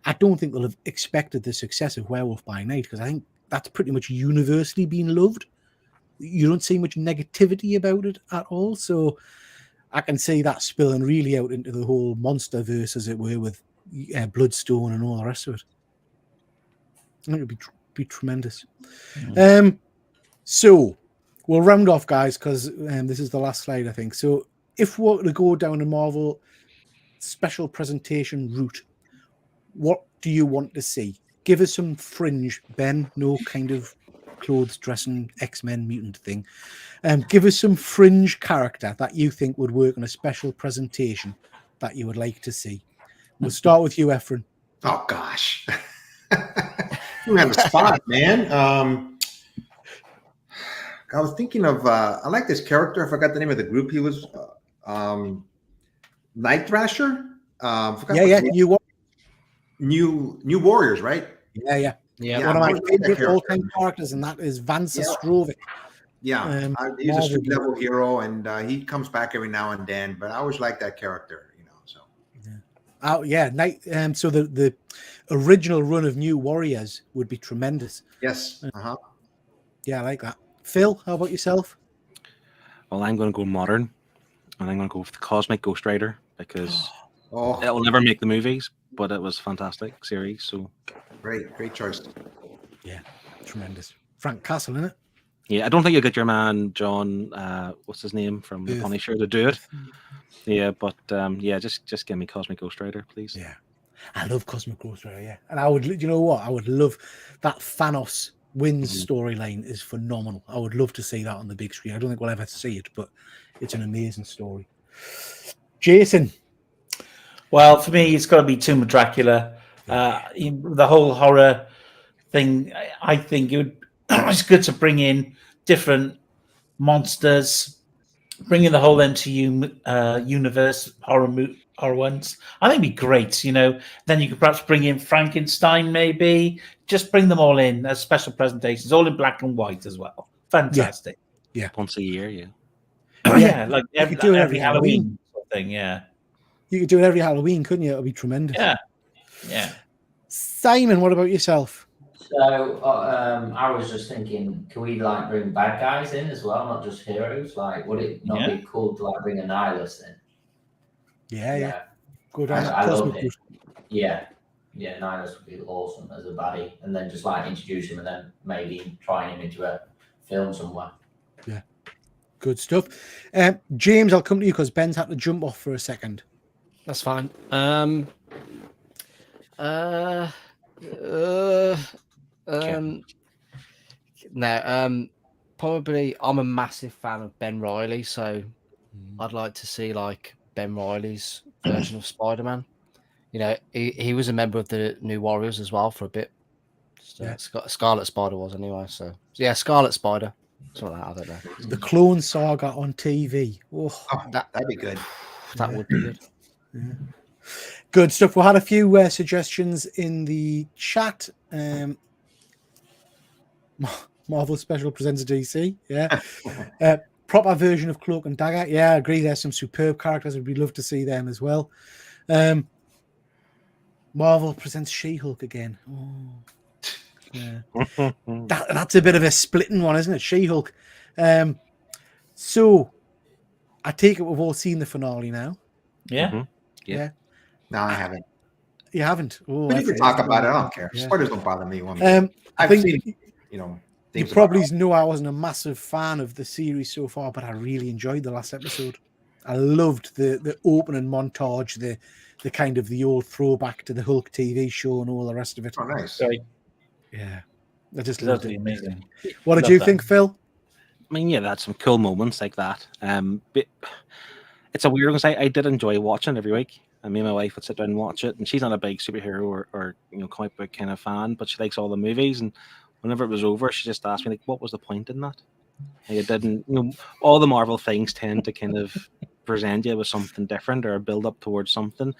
I don't think they'll have expected the success of Werewolf by Night, because I think that's pretty much universally been loved. you don't see much negativity about it at all. So I can see that spilling really out into the whole monster verse, as it were, with Bloodstone and all the rest of it. I think it would be tremendous. So we'll round off, guys, because this is the last slide, I think. So if we're to go down a Marvel special presentation route, what do you want to see? Give us some fringe, Ben. No kind of clothes dressing X-Men mutant thing. Give us some fringe character that you think would work on a special presentation that you would like to see. We'll start with you, Efren. Oh gosh, you on the spot, man. I was thinking of I like this character. I forgot the name of the group. He was Night Thrasher. Yeah. New Warriors, right? Yeah. One of my favorite all-time characters, and that is Vanessa Strovic. Yeah, he's a street level hero, and he comes back every now and then. But I always like that character, you know. So Night. So the original run of New Warriors would be tremendous. Yes. Yeah, I like that. Phil, how about yourself? Well, I'm going to go modern, and I'm going to go with the Cosmic Ghost Rider because it'll never make the movies, but it was a fantastic series. So great choice. Yeah, tremendous. Frank Castle, isn't it? Yeah, I don't think you'll get your man John. What's his name from The Punisher to do it? Yeah, but just give me Cosmic Ghost Rider, please. Yeah, I love Cosmic Ghost Rider. Yeah, and I would, you know what? I would love that Thanos wins storyline is phenomenal. I would love to see that on the big screen. I don't think we'll ever see it, but it's an amazing story. Jason. Well, for me, it's got to be Tomb of Dracula. The whole horror thing, I think it's good to bring in different monsters, bring in the whole MCU universe, horror ones. I think it'd be great, you know. Then you could perhaps bring in Frankenstein, maybe. Just bring them all in as special presentations, all in black and white as well. Fantastic. Yeah. Once a year, yeah. Like every Halloween sort of thing, yeah. You could do it every Halloween, couldn't you? It would be tremendous. Yeah. Simon, what about yourself? So I was just thinking, can we like bring bad guys in as well, not just heroes? Like, would it not be cool to like bring a nihilist in? Yeah. Go down. I love it. Yeah, nihilist would be awesome as a baddie, and then just like introduce him, and then maybe trying him into a film somewhere. Yeah, good stuff. James, I'll come to you because Ben's had to jump off for a second. That's fine. Probably I'm a massive fan of Ben Reilly, so I'd like to see like Ben Reilly's version of Spider-Man. You know, he was a member of the New Warriors as well for a bit. So Scarlet Spider was anyway. So yeah, Scarlet Spider. Something like that, I don't know. The Clone Saga on TV. That'd be good. That would be good. Yeah. Good stuff. We had a few suggestions in the chat. Marvel Special presents DC. Yeah. Proper version of Cloak and Dagger. Yeah, I agree. There's some superb characters. We'd love to see them as well. Marvel presents She-Hulk again. Yeah. That's a bit of a splitting one, isn't it? She-Hulk. So I take it we've all seen the finale now. Yeah. Mm-hmm. Yeah. No, I haven't. You haven't? But you can talk about it. I don't care. Yeah. Spoilers don't bother me. I've seen, you probably know I wasn't a massive fan of the series so far, but I really enjoyed the last episode. I loved the opening montage, the kind of the old throwback to the Hulk TV show and all the rest of it. Oh, nice. Right. Yeah. I just loved it. Amazing. What did you think, Phil? I mean, yeah, that's some cool moments like that. But it's a weird one. I did enjoy watching every week. And me and my wife would sit down and watch it. And she's not a big superhero or comic book kind of fan, but she likes all the movies. And whenever it was over, she just asked me, like, what was the point in that? Like, it didn't, all the Marvel things tend to kind of present you with something different or build up towards something.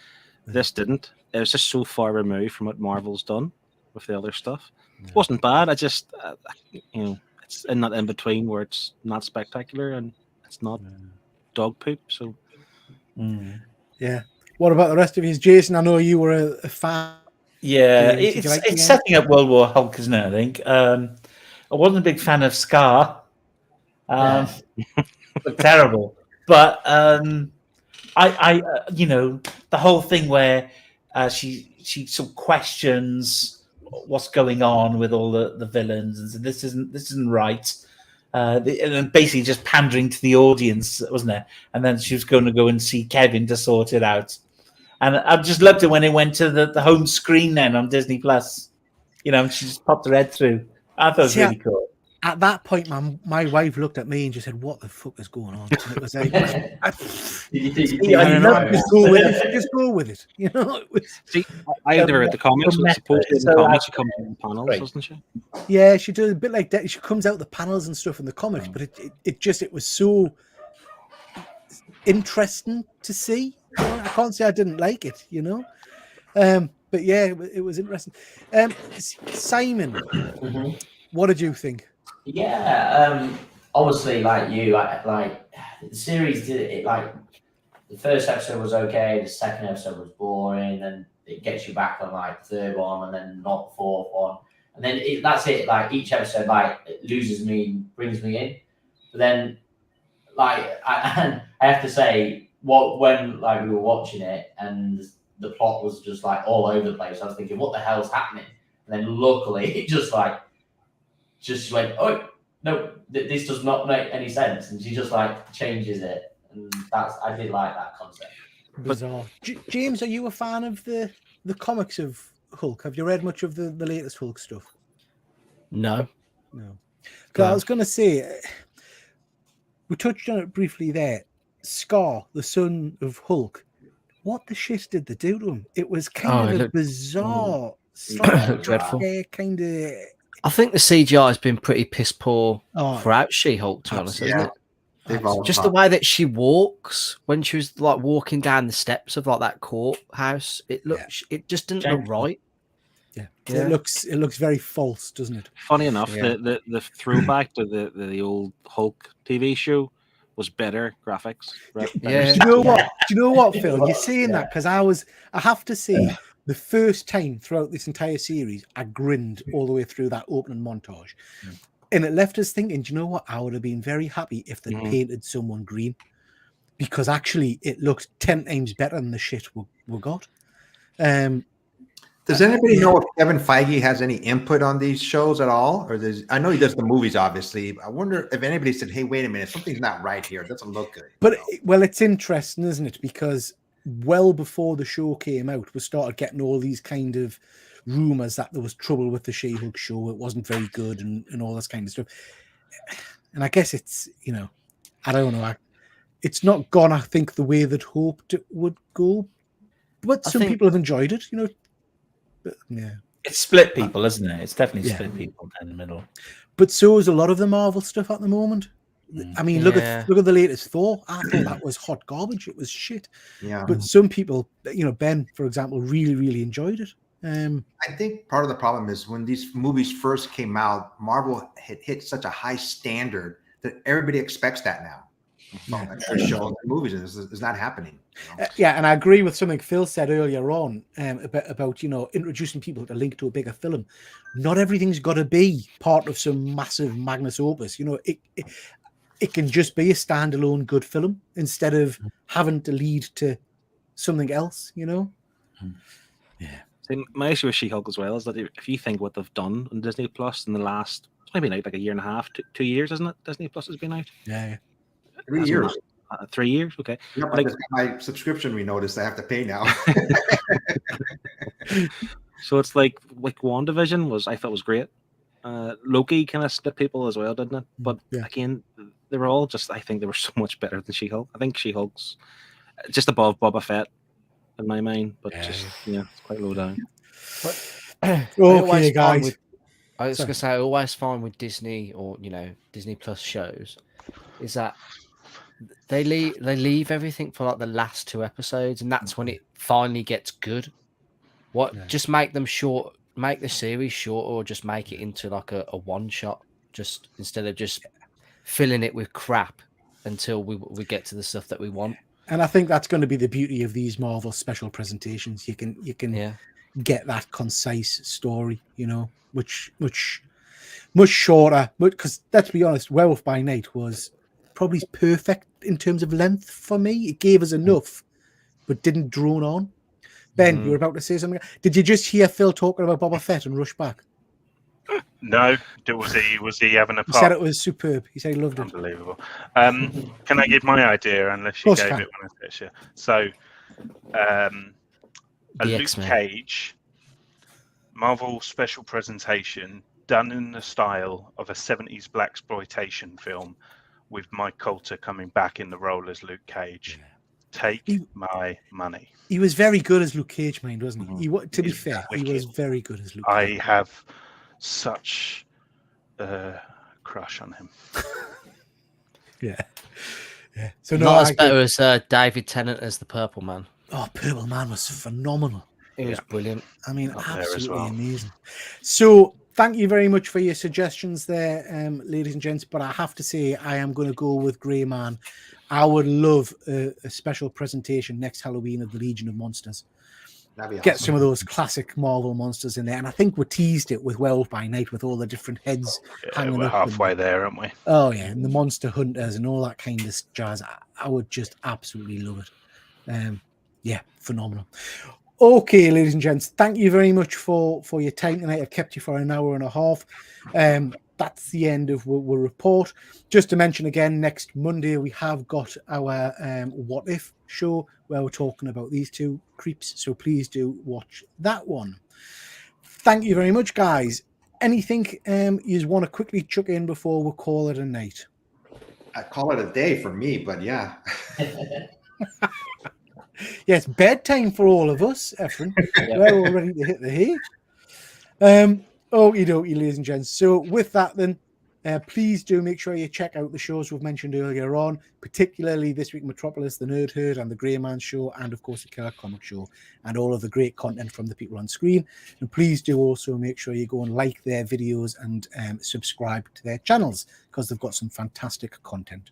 This didn't. It was just so far removed from what Marvel's done with the other stuff. It wasn't bad. I just, it's in that in between where it's not spectacular and it's not dog poop. So, yeah. What about the rest of you, Jason? I know you were a fan. Yeah, it's setting up World War Hulk, isn't it? I think I wasn't a big fan of Scar. Looked terrible. But I you know, the whole thing where she sort of questions what's going on with all the villains and said, this isn't right. And then basically just pandering to the audience, wasn't it? And then she was going to go and see Kevin to sort it out. And I just loved it when it went to the home screen then on Disney Plus. You know, she just popped her head through. I thought it was really cool. At that point, my wife looked at me and just said, "What the fuck is going on?" And it was like, just go with it. Just go with it. You know. See, I never read the comics. But supposedly in the comics, she comes in panels, doesn't she? Yeah, she does a bit like that. She comes out the panels and stuff in the comics, but it was so interesting to see. You know? I can't say I didn't like it. You know. But yeah, it was interesting. Simon, what did you think? Yeah, obviously, like you, like the series did it. Like the first episode was okay, the second episode was boring, and it gets you back on like the third one, and then not the fourth one, and then that's it. Like each episode, like it loses me, brings me in, but then like I have to say, when like we were watching it and the plot was just like all over the place, I was thinking, what the hell's happening? And then luckily, it just went, oh no, this does not make any sense, and she just like changes it, and I did like that concept. Bizarre. James, are you a fan of the comics of Hulk? Have you read much of the latest Hulk stuff? No. I was going to say, we touched on it briefly there. Scar, the son of Hulk. What the shit did they do to him? It was kind of bizarre, dreadful. Kind of. I think the CGI has been pretty piss poor throughout She-Hulk, to be honest, hasn't it? Just the way that she walks when she was like walking down the steps of like that courthouse, it just didn't look right. Yeah. It looks very false, doesn't it? Funny enough, the throwback to the old Hulk TV show was better graphics. Right? Yeah. Do you know what, Phil? You're saying that because I have to say, the first time throughout this entire series, I grinned all the way through that opening montage. And it left us thinking, do you know what? I would have been very happy if they painted someone green, because actually it looked 10 times better than the shit we got. Does anybody know if Kevin Feige has any input on these shows at all? Or I know he does the movies, obviously. I wonder if anybody said, hey, wait a minute, something's not right here. It doesn't look good. But, well, it's interesting, isn't it? Because well before the show came out, we started getting all these kind of rumors that there was trouble with the She-Hulk show. It wasn't very good and all this kind of stuff. And I guess it's, you know, I don't know. It's not gone, I think, the way that hoped it would go. But some people have enjoyed it, you know. But, yeah. It's split people, isn't it? It's definitely split people in the middle. But so is a lot of the Marvel stuff at the moment. I mean, look at the latest Thor. I thought that was hot garbage. It was shit. Yeah. But some people, you know, Ben, for example, really, really enjoyed it. I think part of the problem is when these movies first came out, Marvel had hit such a high standard that everybody expects that now. Shows and movies, and it's not happening. You know? And I agree with something Phil said earlier on about, you know, introducing people to link to a bigger film. Not everything's got to be part of some massive magnus opus. You know, it can just be a standalone good film instead of having to lead to something else, you know? Yeah. See, my issue with She-Hulk as well is that if you think what they've done on Disney Plus in the last, it's only been out like a year and a half, 2 years, isn't it? Disney Plus has been out? Yeah. 3 years. 3 years? Okay. Yeah, but like, my subscription, we noticed I have to pay now. So it's like WandaVision I thought was great. Loki kind of split people as well, didn't it? But again, they were all just, I think they were so much better than She-Hulk. I think She-Hulk's just above Boba Fett in my mind, but just, it's quite low down. Okay, guys. I was going to say, I always find with Disney or, you know, Disney Plus shows is that they leave everything for like the last 2 episodes, and that's when it finally gets good. Just make them short, make the series short, or just make it into like a one shot, just instead of just filling it with crap until we get to the stuff that we want. And I think that's going to be the beauty of these Marvel special presentations. You can get that concise story, you know, which much shorter. Because let's be honest, Werewolf by Night was probably perfect in terms of length for me. It gave us enough, but didn't drone on. Ben, you were about to say something. Did you just hear Phil talking about Boba Fett and Rush Back? No, was he having a He pop? said it was superb. He said he loved it. Unbelievable. Can I give my idea? Unless you Of course gave you it when I said you. So, a The Luke X-Men. Cage Marvel special presentation done in the style of a 70s blaxploitation film with Mike Coulter coming back in the role as Luke Cage. Take my money. He was very good as Luke Cage, mind, wasn't he? To be He's fair, he wicked. was very good as Luke I Cage. have such a crush on him. Yeah. So no, Not as better as David Tennant as the Purple Man. Oh, Purple Man was phenomenal. It was brilliant. I mean, Up there as absolutely well. amazing. So thank you very much for your suggestions there, ladies and gents. But I have to say, I am going to go with Grey Man. I would love a special presentation next Halloween of the Legion of Monsters. That'd be Get awesome. some of those classic Marvel monsters in there. And I think we teased it with Werewolf by Night with all the different heads hanging We're up. halfway there, aren't we? Oh, yeah. And the monster hunters and all that kind of jazz. I would just absolutely love it. Yeah, phenomenal. Okay, ladies and gents, thank you very much for your time tonight. I've kept you for an hour and a half. That's the end of our report. Just to mention again, next Monday we have got our What If show where we're talking about these two creeps. So please do watch that one. Thank you very much, guys. Anything you want to quickly chuck in before we call it a night? I call it a day for me, but yeah. Yes, bedtime for all of us, Efren. We're all ready to hit the hay. Okie dokie, ladies and gents. So with that then, please do make sure you check out the shows we've mentioned earlier on, particularly This Week Metropolis, The Nerd Herd, and The Grey Man Show, and of course the Killer Comic Show, and all of the great content from the people on screen. And please do also make sure you go and like their videos and subscribe to their channels, because they've got some fantastic content.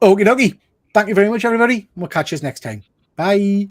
Okie dokie. Thank you very much, everybody. We'll catch you next time. Bye.